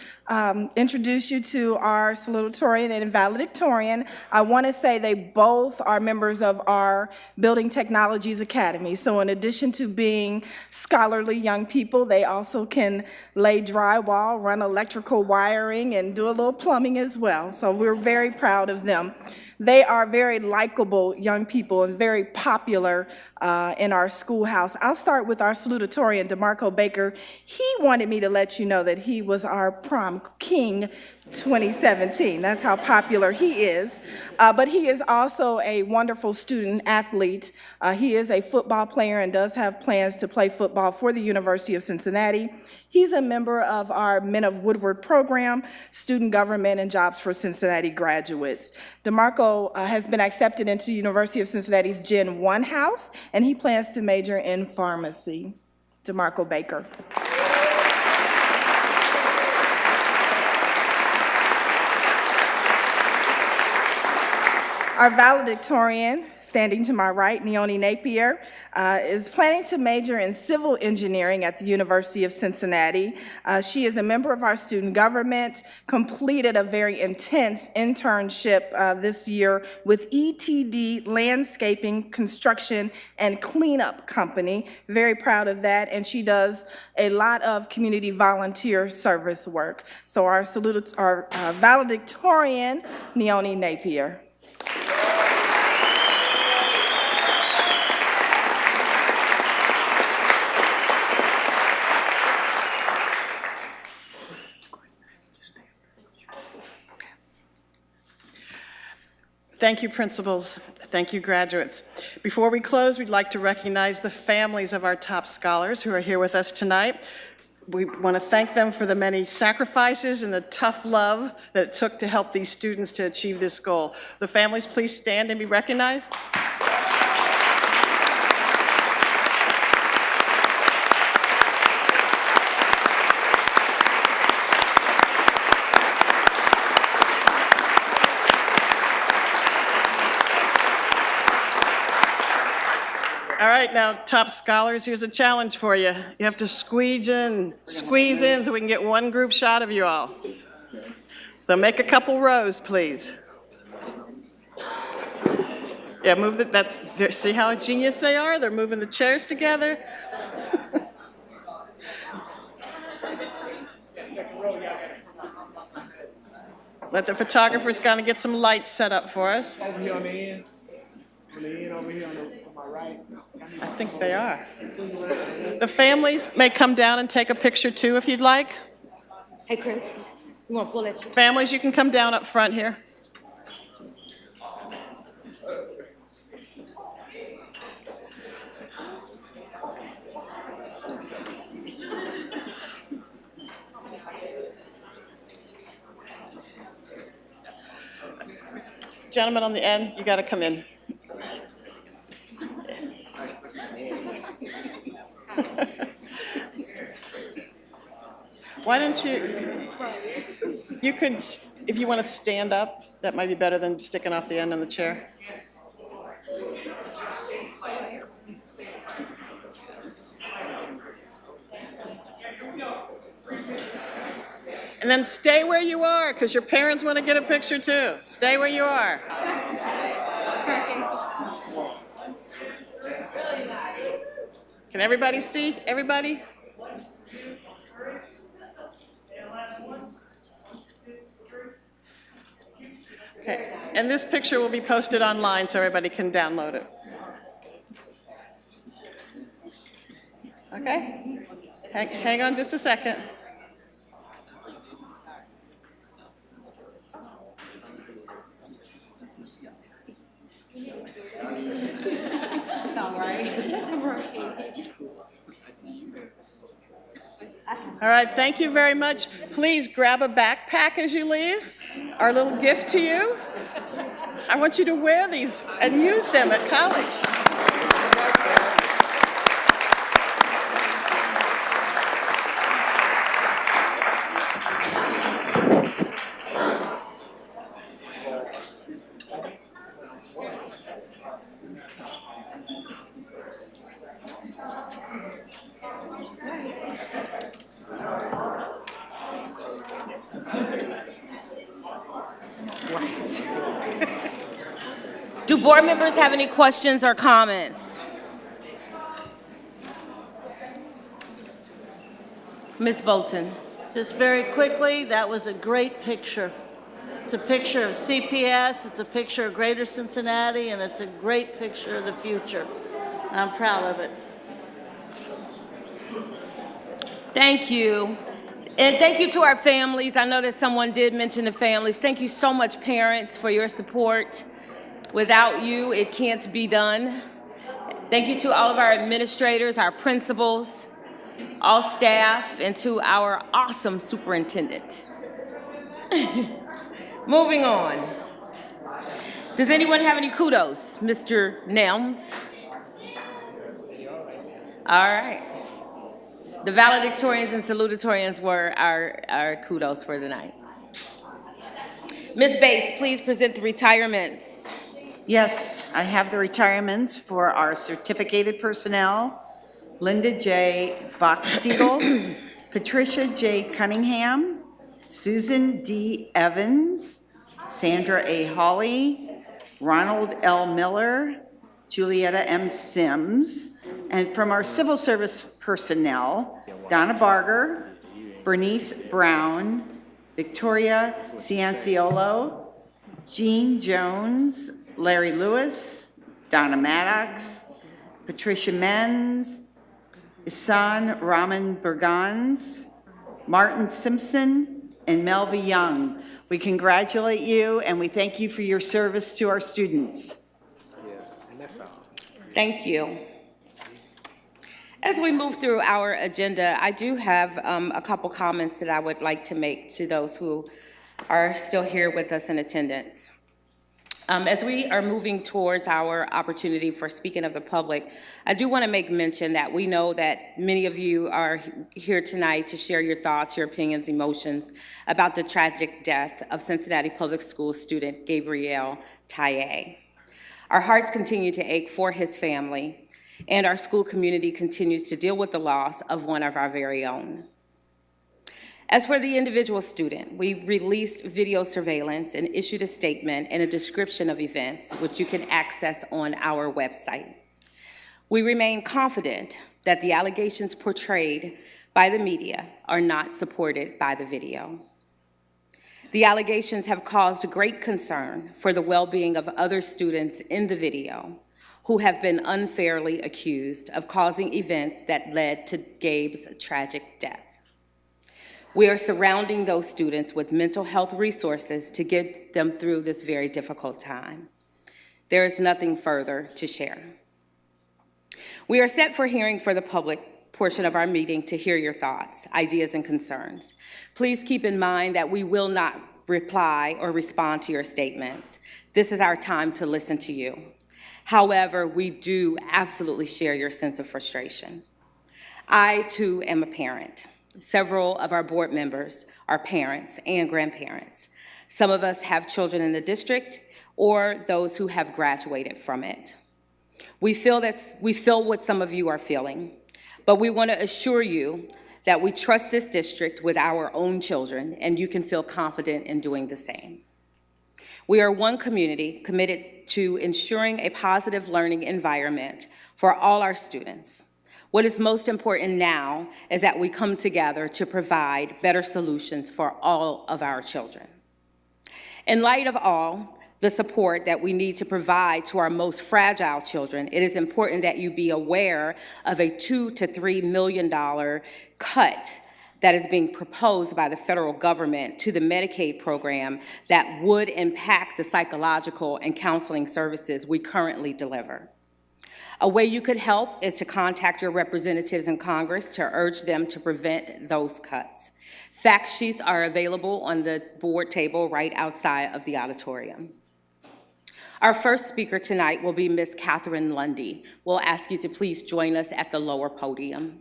introduce you to our salutatorian and valedictorian. I want to say they both are members of our Building Technologies Academy. So in addition to being scholarly young people, they also can lay drywall, run electrical wiring, and do a little plumbing as well. So we're very proud of them. They are very likable young people and very popular in our schoolhouse. I'll start with our salutatorian, DeMarco Baker. He wanted me to let you know that he was our prom king 2017. That's how popular he is. But he is also a wonderful student athlete. He is a football player and does have plans to play football for the University of Cincinnati. He's a member of our Men of Woodward program, Student Government and Jobs for Cincinnati graduates. DeMarco has been accepted into University of Cincinnati's Gen 1 house, and he plans to major in pharmacy. DeMarco Baker. Our valedictorian, standing to my right, Neone Napier, is planning to major in civil engineering at the University of Cincinnati. She is a member of our student government, completed a very intense internship this year with ETD Landscaping, Construction, and Cleanup Company. Very proud of that, and she does a lot of community volunteer service work. So our valedictorian, Neone Napier. Thank you, principals. Thank you, graduates. Before we close, we'd like to recognize the families of our top scholars who are here with us tonight. We want to thank them for the many sacrifices and the tough love that it took to help these students to achieve this goal. The families, please stand and be recognized. All right, now, top scholars, here's a challenge for you. You have to squeeze in so we can get one group shot of you all. So make a couple rows, please. Yeah, move see how genius they are? They're moving the chairs together. Let the photographers kind of get some lights set up for us. Over here on the end. On the end over here on my right. I think they are. The families may come down and take a picture too if you'd like. Hey, Chris, you want to pull that? Families, you can come down up front here. Gentlemen on the end, you got to come in. Why don't you could, if you want to stand up, that might be better than sticking off the end of the chair. And then stay where you are, because your parents want to get a picture too. Stay where you are. Can everybody see? Everybody? Okay, and this picture will be posted online so everybody can download it. Okay? Hang on just a second. All right, thank you very much. Please grab a backpack as you leave. Our little gift to you. I want you to wear these and use them at college. Do board members have any questions or comments? Ms. Bolton. Just very quickly, that was a great picture. It's a picture of CPS, it's a picture of Greater Cincinnati, and it's a great picture of the future. I'm proud of it. Thank you. And thank you to our families. I know that someone did mention the families. Thank you so much, parents, for your support. Without you, it can't be done. Thank you to all of our administrators, our principals, all staff, and to our awesome superintendent. Moving on. Does anyone have any kudos? Mr. Nelms? All right. The valedictorians and salutatorians were our kudos for the night. Ms. Bates, please present the retirements. Yes, I have the retirements for our certificated personnel: Linda J. Boxtiegel, Patricia J. Cunningham, Susan D. Evans, Sandra A. Hawley, Ronald L. Miller, Julietta M. Sims, and from our civil service personnel, Donna Barger, Bernice Brown, Victoria Cianciolo, Jean Jones, Larry Lewis, Donna Maddox, Patricia Menz, Isan Rahman Bergans, Martin Simpson, and Melva Young. We congratulate you and we thank you for your service to our students. Thank you. As we move through our agenda, I do have a couple comments that I would like to make to those who are still here with us in attendance. As we are moving towards our opportunity for speaking of the public, I do want to make mention that we know that many of you are here tonight to share your thoughts, your opinions, emotions about the tragic death of Cincinnati Public Schools student Gabriel Taye. Our hearts continue to ache for his family, and our school community continues to deal with the loss of one of our very own. As for the individual student, we released video surveillance and issued a statement and a description of events, which you can access on our website. We remain confident that the allegations portrayed by the media are not supported by the video. The allegations have caused great concern for the well-being of other students in the video who have been unfairly accused of causing events that led to Gabe's tragic death. We are surrounding those students with mental health resources to get them through this very difficult time. There is nothing further to share. We are set for hearing for the public portion of our meeting to hear your thoughts, ideas, and concerns. Please keep in mind that we will not reply or respond to your statements. This is our time to listen to you. However, we do absolutely share your sense of frustration. I, too, am a parent. Several of our board members are parents and grandparents. Some of us have children in the district or those who have graduated from it. We feel what some of you are feeling, but we want to assure you that we trust this district with our own children, and you can feel confident in doing the same. We are one community committed to ensuring a positive learning environment for all our students. What is most important now is that we come together to provide better solutions for all of our children. In light of all the support that we need to provide to our most fragile children, it is important that you be aware of a $2 to $3 million cut that is being proposed by the federal government to the Medicaid program that would impact the psychological and counseling services we currently deliver. A way you could help is to contact your representatives in Congress to urge them to prevent those cuts. Fact sheets are available on the board table right outside of the auditorium. Our first speaker tonight will be Ms. Catherine Lundy. We'll ask you to please join us at the lower podium.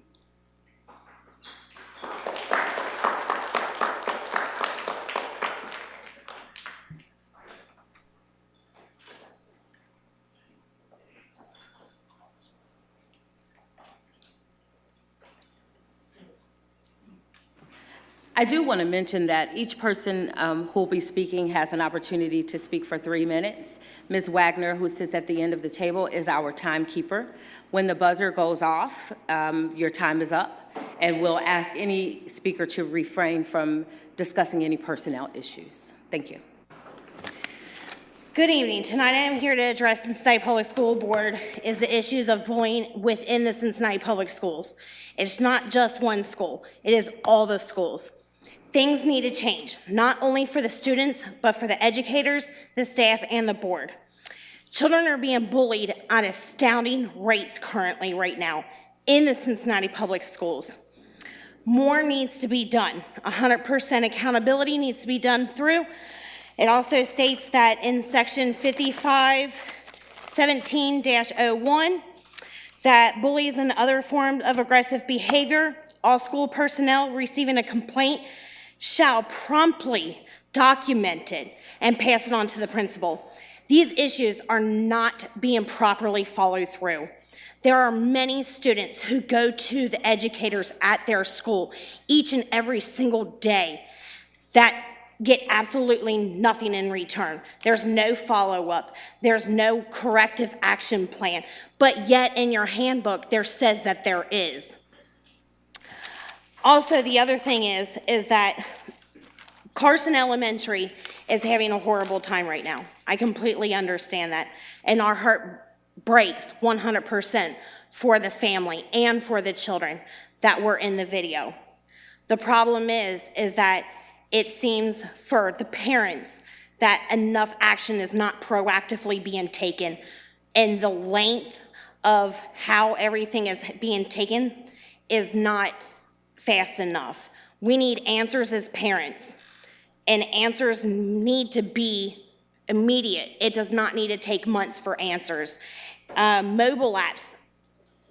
I do want to mention that each person who will be speaking has an opportunity to speak for 3 minutes. Ms. Wagner, who sits at the end of the table, is our timekeeper. When the buzzer goes off, your time is up, and we'll ask any speaker to refrain from discussing any personnel issues. Thank you. Good evening. Tonight I am here to address Cincinnati Public School Board is the issues of bullying within the Cincinnati Public Schools. It's not just one school. It is all the schools. Things need to change, not only for the students, but for the educators, the staff, and the board. Children are being bullied at astounding rates currently right now in the Cincinnati Public Schools. More needs to be done. 100% accountability needs to be done through. It also states that in section 5517-01, that bullies and other forms of aggressive behavior, all school personnel receiving a complaint shall promptly document it and pass it on to the principal. These issues are not being properly followed through. There are many students who go to the educators at their school each and every single day that get absolutely nothing in return. There's no follow-up. There's no corrective action plan. But yet in your handbook, there says that there is. Also, the other thing is that Carson Elementary is having a horrible time right now. I completely understand that. And our heart breaks 100% for the family and for the children that were in the video. The problem is that it seems for the parents that enough action is not proactively being taken, and the length of how everything is being taken is not fast enough. We need answers as parents, and answers need to be immediate. It does not need to take months for answers. Mobile apps,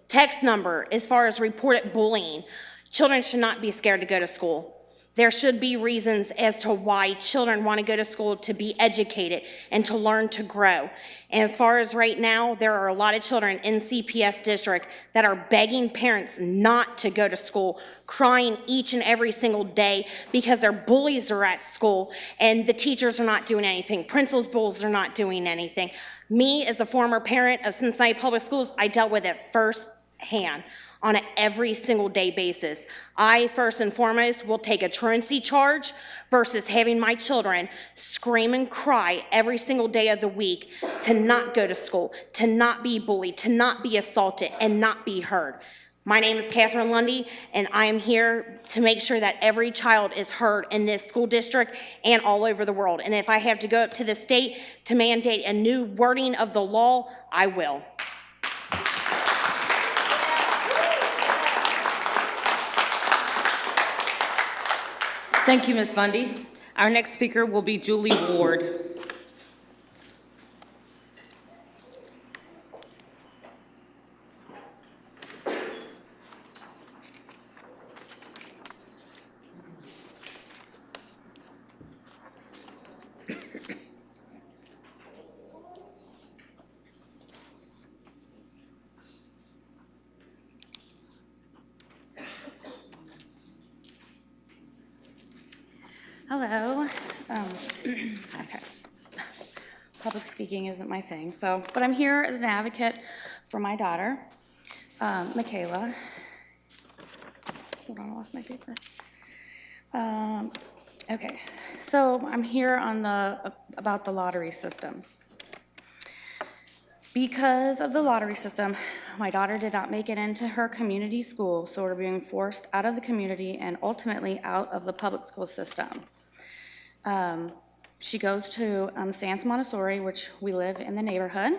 text number, as far as reported bullying, children should not be scared to go to school. There should be reasons as to why children want to go to school, to be educated and to learn to grow. And as far as right now, there are a lot of children in CPS district that are begging parents not to go to school, crying each and every single day because their bullies are at school and the teachers are not doing anything. Principals are not doing anything. Me, as a former parent of Cincinnati Public Schools, I dealt with it firsthand on an every single day basis. I, first and foremost, will take a truancy charge versus having my children scream and cry every single day of the week to not go to school, to not be bullied, to not be assaulted, and not be heard. My name is Catherine Lundy, and I am here to make sure that every child is heard in this school district and all over the world. And if I have to go up to the state to mandate a new wording of the law, I will. Thank you, Ms. Lundy. Our next speaker will be Julie Ward. Hello. Okay. Public speaking isn't my thing, but I'm here as an advocate for my daughter, Michaela. Hold on, I lost my paper. Okay, so I'm here on about the lottery system. Because of the lottery system, my daughter did not make it into her community school, so we're being forced out of the community and ultimately out of the public school system. She goes to Sans Montessori, which we live in the neighborhood,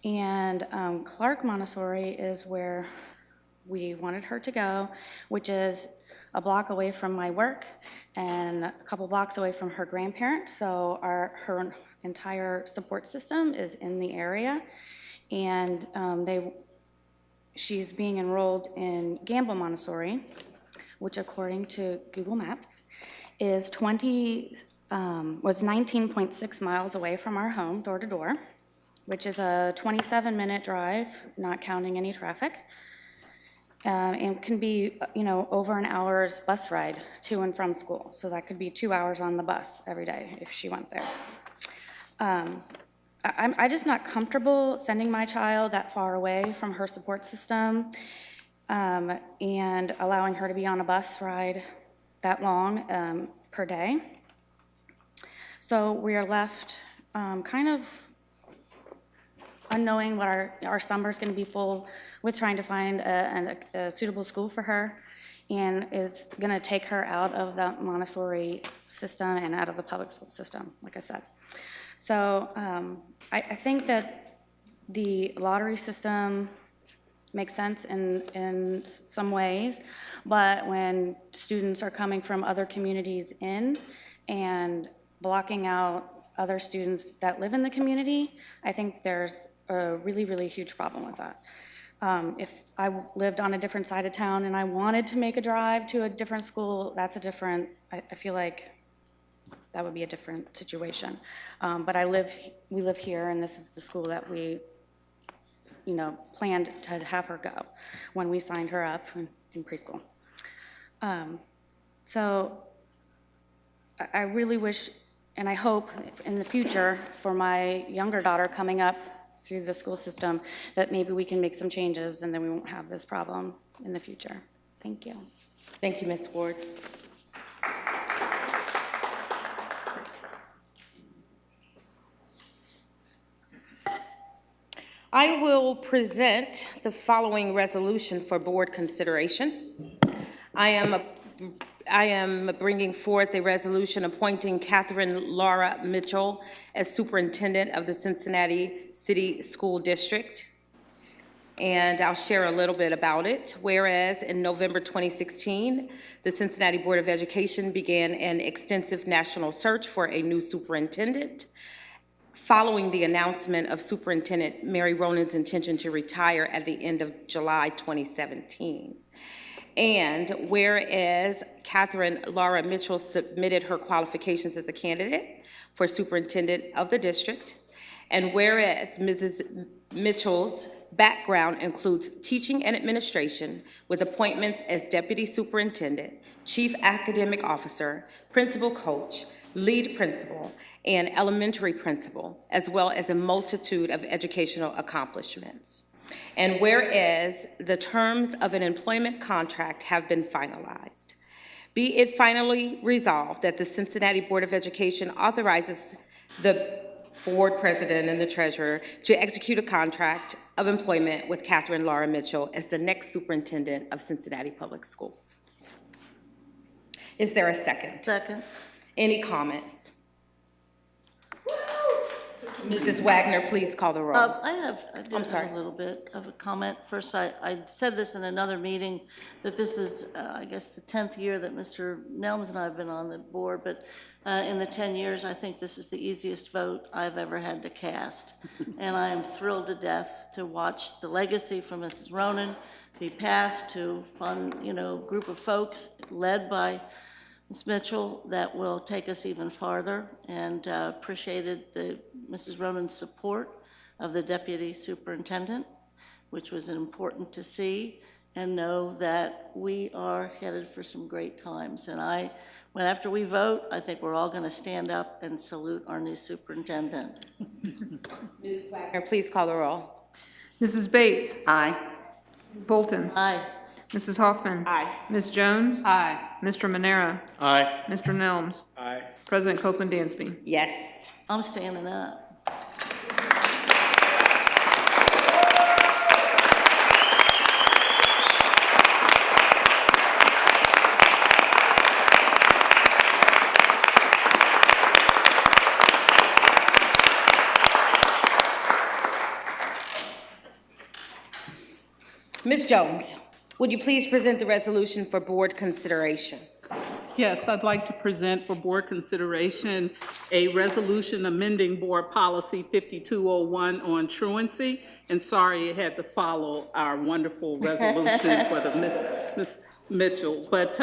and Clark Montessori is where we wanted her to go, which is a block away from my work and a couple blocks away from her grandparents, so her entire support system is in the area, and she's being enrolled in Gamble Montessori, which according to Google Maps is 19.6 miles away from our home, door to door, which is a 27-minute drive, not counting any traffic. And can be, over an hour's bus ride to and from school. So that could be 2 hours on the bus every day if she went there. I'm just not comfortable sending my child that far away from her support system and allowing her to be on a bus ride that long per day. So we are left kind of unknowing what our summer's going to be full with, trying to find a suitable school for her, and it's going to take her out of the Montessori system and out of the public school system, like I said. So I think that the lottery system makes sense in some ways, but when students are coming from other communities in and blocking out other students that live in the community, I think there's a really, really huge problem with that. If I lived on a different side of town and I wanted to make a drive to a different school, that's a different, I feel like that would be a different situation. But we live here, and this is the school that we, planned to have her go when we signed her up in preschool. So I really wish, and I hope in the future for my younger daughter coming up through the school system, that maybe we can make some changes and then we won't have this problem in the future. Thank you. Thank you, Ms. Ward. I will present the following resolution for board consideration. I am bringing forth a resolution appointing Catherine Laura Mitchell as superintendent of the Cincinnati City School District. And I'll share a little bit about it. Whereas in November 2016, the Cincinnati Board of Education began an extensive national search for a new superintendent, following the announcement of Superintendent Mary Ronan's intention to retire at the end of July 2017. And whereas Catherine Laura Mitchell submitted her qualifications as a candidate for superintendent of the district, and whereas Mrs. Mitchell's background includes teaching and administration with appointments as deputy superintendent, chief academic officer, principal coach, lead principal, and elementary principal, as well as a multitude of educational accomplishments. And whereas the terms of an employment contract have been finalized, be it finally resolved that the Cincinnati Board of Education authorizes the board president and the treasurer to execute a contract of employment with Catherine Laura Mitchell as the next superintendent of Cincinnati Public Schools. Is there a second? Second. Any comments? Mrs. Wagner, please call the roll. I do have a little bit of a comment. First, I said this in another meeting, that this is, I guess, the 10th year that Mr. Nelms and I have been on the board, but in the 10 years, I think this is the easiest vote I've ever had to cast. And I am thrilled to death to watch the legacy from Mrs. Ronan be passed to fun, group of folks led by Ms. Mitchell that will take us even farther, and appreciated Mrs. Ronan's support of the deputy superintendent, which was important to see and know that we are headed for some great times. And after we vote, I think we're all going to stand up and salute our new superintendent. Ms. Wagner, please call the roll. Mrs. Bates. Aye. Bolton. Aye. Mrs. Hoffman. Aye. Ms. Jones. Aye. Mr. Manera. Aye. Mr. Nelms. Aye. President Copeland Dansby. Yes. I'm standing up. Ms. Jones, would you please present the resolution for board consideration? Yes, I'd like to present for board consideration a resolution amending Board Policy 5201 on truancy. And sorry, it had to follow our wonderful resolution for the Ms. Mitchell. But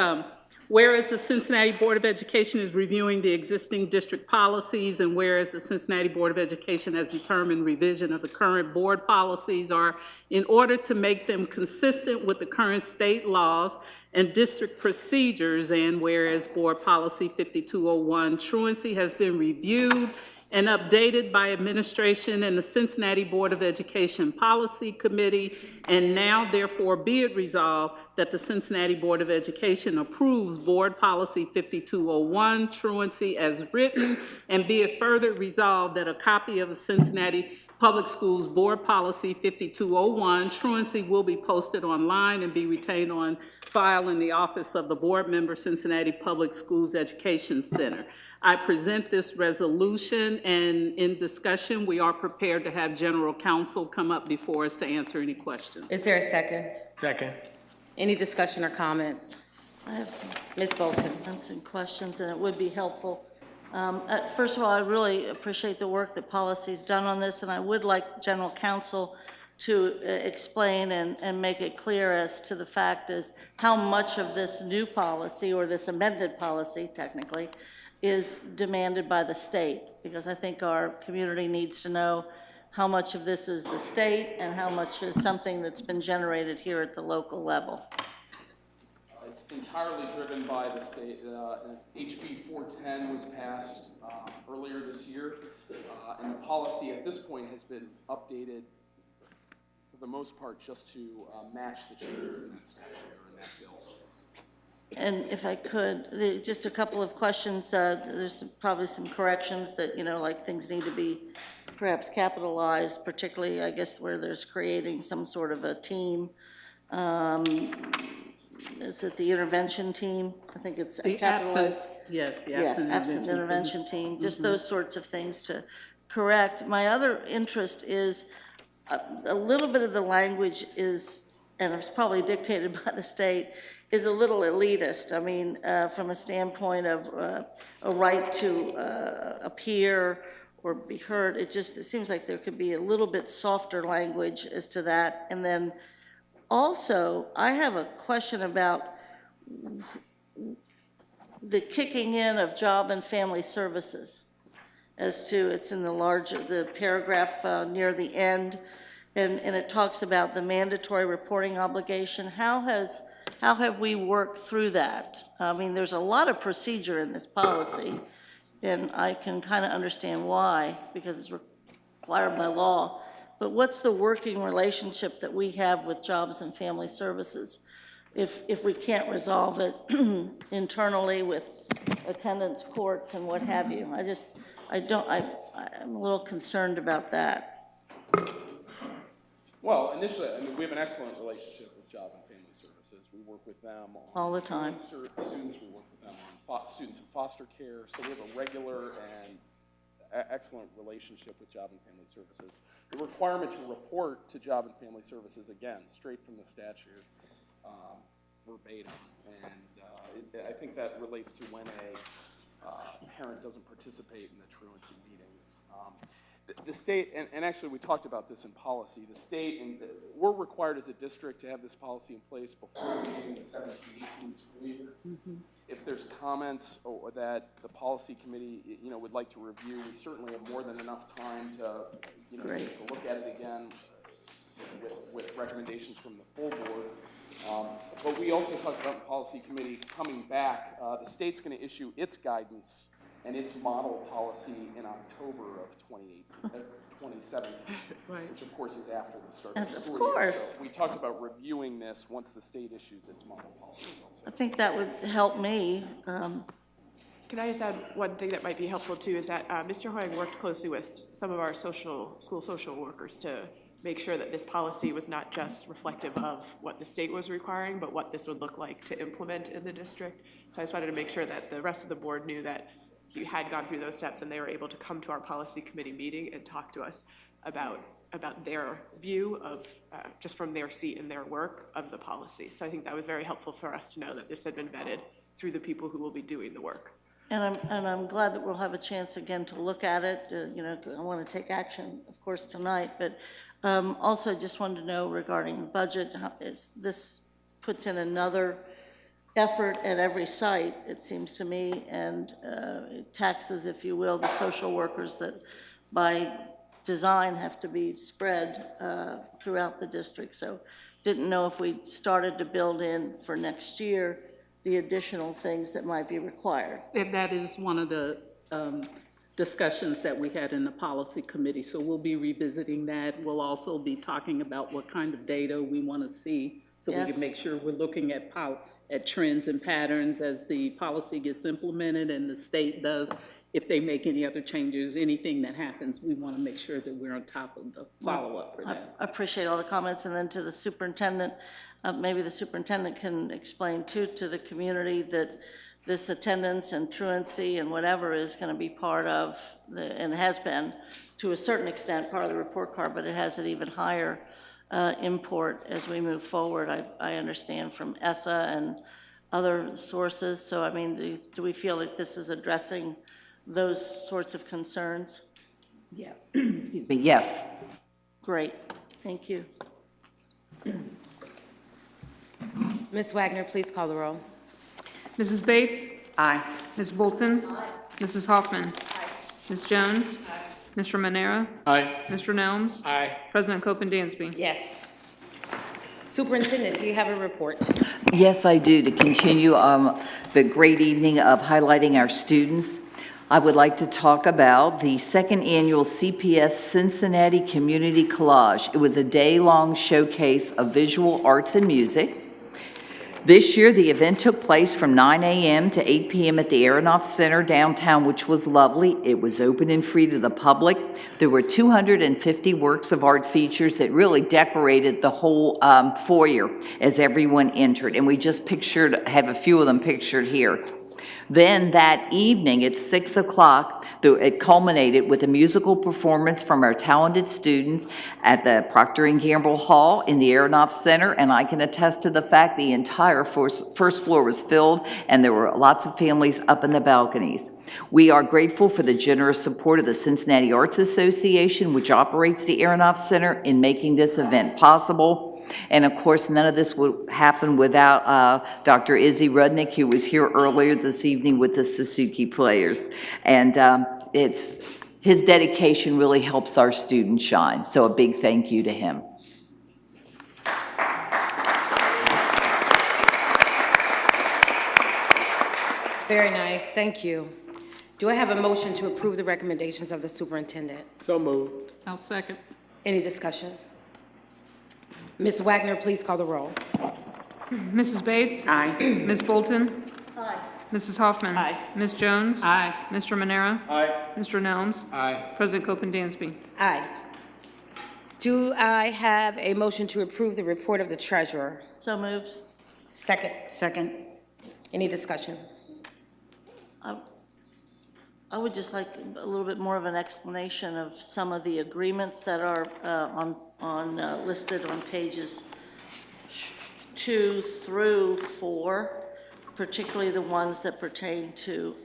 whereas the Cincinnati Board of Education is reviewing the existing district policies, and whereas the Cincinnati Board of Education has determined revision of the current board policies are in order to make them consistent with the current state laws and district procedures, and whereas Board Policy 5201 truancy has been reviewed and updated by administration and the Cincinnati Board of Education Policy Committee, and now therefore be it resolved that the Cincinnati Board of Education approves Board Policy 5201 truancy as written, and be it further resolved that a copy of the Cincinnati Public Schools Board Policy 5201 truancy will be posted online and be retained on file in the office of the board member, Cincinnati Public Schools Education Center. I present this resolution, and in discussion, we are prepared to have General Counsel come up before us to answer any questions. Is there a second? Second. Any discussion or comments? I have some, Ms. Bolton. I have some questions, and it would be helpful. First of all, I really appreciate the work that Policy's done on this, and I would like General Counsel to explain and make it clear as to the fact is how much of this new policy, or this amended policy technically, is demanded by the state, because I think our community needs to know how much of this is the state and how much is something that's been generated here at the local level. It's entirely driven by the state. HB 410 was passed earlier this year, and the policy at this point has been updated for the most part just to match the changes in that statute or in that bill. And if I could, just a couple of questions. There's probably some corrections that, like things need to be perhaps capitalized, particularly, I guess, where there's creating some sort of a team. Is it the intervention team? I think it's capitalized. Yes, the absent intervention team. Just those sorts of things to correct. My other interest is a little bit of the language is, and it's probably dictated by the state, is a little elitist. I mean, from a standpoint of a right to appear or be heard, it seems like there could be a little bit softer language as to that. And then also, I have a question about the kicking in of Job and Family Services as to, it's in the paragraph near the end, and it talks about the mandatory reporting obligation. How have we worked through that? I mean, there's a lot of procedure in this policy, and I can kind of understand why, because it's required by law. But what's the working relationship that we have with Jobs and Family Services if we can't resolve it internally with attendance courts and what have you? I'm a little concerned about that. Well, initially, I mean, we have an excellent relationship with Job and Family Services. We work with them on all the time. Students, we work with them on students in foster care. So we have a regular and excellent relationship with Job and Family Services. The requirement to report to Job and Family Services, again, straight from the statute, verbatim. And I think that relates to when a parent doesn't participate in the truancy meetings. The state, and actually we talked about this in policy, the state, and we're required as a district to have this policy in place before the beginning of the 17-18 school year. Mm-hmm. If there's comments or that the policy committee, would like to review, we certainly have more than enough time to, take a look at it again with recommendations from the full board. But we also talked about the policy committee coming back. The state's going to issue its guidance and its model policy in October of 2017, right. Which of course is after the start of the school year. Of course. So we talked about reviewing this once the state issues its model policy also. I think that would help me. Can I just add one thing that might be helpful too, is that Mr. Hoying worked closely with some of our school social workers to make sure that this policy was not just reflective of what the state was requiring, but what this would look like to implement in the district. So I just wanted to make sure that the rest of the board knew that he had gone through those steps and they were able to come to our policy committee meeting and talk to us about their view of, just from their seat and their work of the policy. So I think that was very helpful for us to know that this had been vetted through the people who will be doing the work. And I'm glad that we'll have a chance again to look at it. I want to take action, of course, tonight, but also just wanted to know regarding the budget, this puts in another effort at every site, it seems to me, and taxes, if you will, the social workers that by design have to be spread throughout the district. So didn't know if we started to build in for next year the additional things that might be required. And that is one of the discussions that we had in the policy committee. So we'll be revisiting that. We'll also be talking about what kind of data we want to see so we can make sure we're looking at trends and patterns as the policy gets implemented and the state does. If they make any other changes, anything that happens, we want to make sure that we're on top of the follow-up for that. I appreciate all the comments. And then to the superintendent, maybe the superintendent can explain too to the community that this attendance and truancy and whatever is going to be part of, and has been to a certain extent part of the report card, but it has an even higher import as we move forward, I understand from ESSA and other sources. So, I mean, do we feel that this is addressing those sorts of concerns? Yeah. Excuse me, yes. Great, thank you. Ms. Wagner, please call the roll. Mrs. Bates? Aye. Ms. Bolton? Mrs. Hoffman? Ms. Jones? Mr. Manera? Aye. Mr. Nelms? Aye. President Copeland-Dansby? Yes. Superintendent, do you have a report? Yes, I do. To continue the great evening of highlighting our students, I would like to talk about the second annual CPS Cincinnati Community Collage. It was a day-long showcase of visual arts and music. This year, the event took place from 9 a.m. to 8 p.m. at the Aronoff Center downtown, which was lovely. It was open and free to the public. There were 250 works of art features that really decorated the whole foyer as everyone entered, and we just have a few of them pictured here. Then that evening at 6 o'clock, it culminated with a musical performance from our talented students at the Procter & Gamble Hall in the Aronoff Center, and I can attest to the fact the entire first floor was filled and there were lots of families up in the balconies. We are grateful for the generous support of the Cincinnati Arts Association, which operates the Aronoff Center, in making this event possible. And of course, none of this would happen without Dr. Izzy Rudnick, who was here earlier this evening with the Suzuki players. And his dedication really helps our students shine. So a big thank you to him. Very nice, thank you. Do I have a motion to approve the recommendations of the superintendent? So moved. I'll second. Any discussion? Ms. Wagner, please call the roll. Mrs. Bates? Aye. Ms. Bolton? Aye. Mrs. Hoffman? Aye. Ms. Jones? Aye. Mr. Manera? Aye. Mr. Nelms? Aye. President Copeland-Dansby? Aye. Do I have a motion to approve the report of the treasurer? So moved. Second. Second. Any discussion? I would just like a little bit more of an explanation of some of the agreements that are listed on pages 2 through 4, particularly the ones that pertain to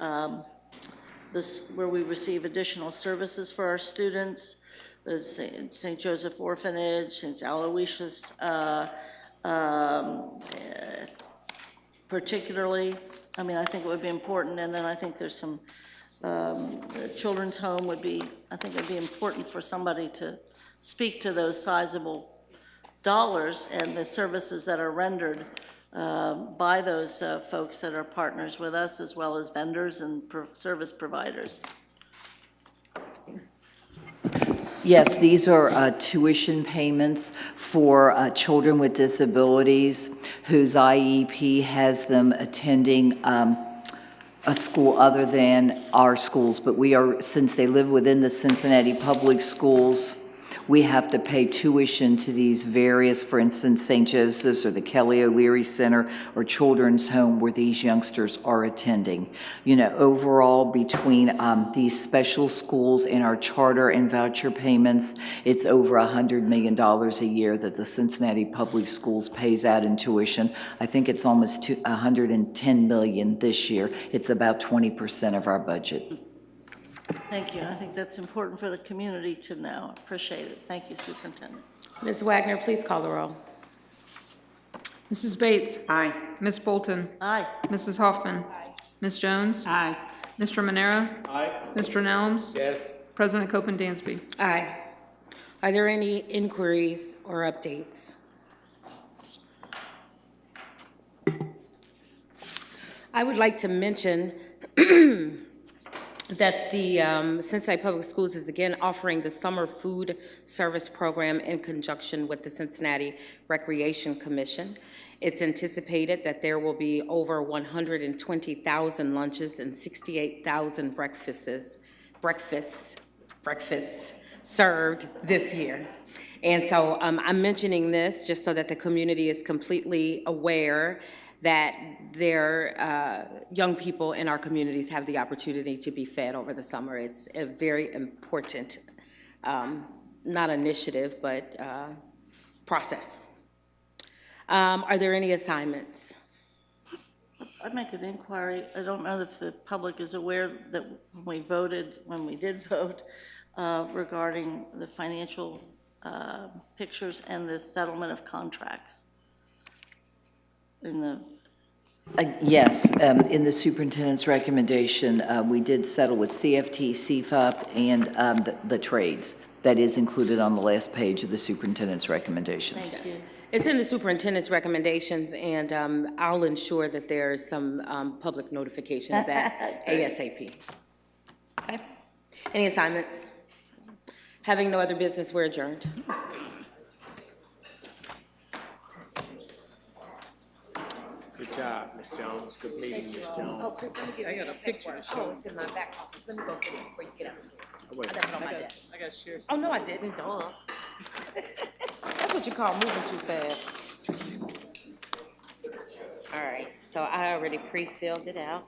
where we receive additional services for our students, the St. Joseph Orphanage, St. Aloysius, particularly. I mean, I think it would be important, and then I think there's some the children's home would be, I think it would be important for somebody to speak to those sizable dollars and the services that are rendered by those folks that are partners with us, as well as vendors and service providers. Yes, these are tuition payments for children with disabilities whose IEP has them attending a school other than our schools. But we are, since they live within the Cincinnati Public Schools, We have to pay tuition to these various, for instance, St. Joseph's or the Kelly O'Leary Center or Children's Home where these youngsters are attending. You know, overall, between these special schools and our charter and voucher payments, it's over $100 million a year that the Cincinnati Public Schools pays out in tuition. I think it's almost $110 million this year. It's about 20% of our budget. Thank you. I think that's important for the community to know. Appreciate it. Thank you, Superintendent. Ms. Wagner, please call the roll. Mrs. Bates. Aye. Ms. Bolton. Aye. Mrs. Hoffman. Ms. Jones. Aye. Mr. Manera. Aye. Mr. Nelms. Yes. President Copeland Dansby. Aye. Are there any inquiries or updates? I would like to mention that the Cincinnati Public Schools is again offering the summer food service program in conjunction with the Cincinnati Recreation Commission. It's anticipated that there will be over 120,000 lunches and 68,000 breakfasts served this year. And so I'm mentioning this just so that the community is completely aware that their young people in our communities have the opportunity to be fed over the summer. It's a very important, not initiative, but process. Are there any assignments? I'd make an inquiry. I don't know if the public is aware that when we did vote regarding the financial pictures and the settlement of contracts. Yes, in the superintendent's recommendation, we did settle with CFT, CFUP, and the trades. That is included on the last page of the superintendent's recommendations. Thank you. It's in the superintendent's recommendations, and I'll ensure that there's some public notification of that ASAP. Okay? Any assignments? Having no other business, we're adjourned. Good job, Ms. Jones. Good meeting, Ms. Jones. Oh, Chris, let me get I got a picture. Oh, it's in my back office. Let me go get it before you get out. I left it on my desk. I got shares. Oh, no, I didn't, duh. That's what you call moving too fast. All right, so I already pre-filled it out.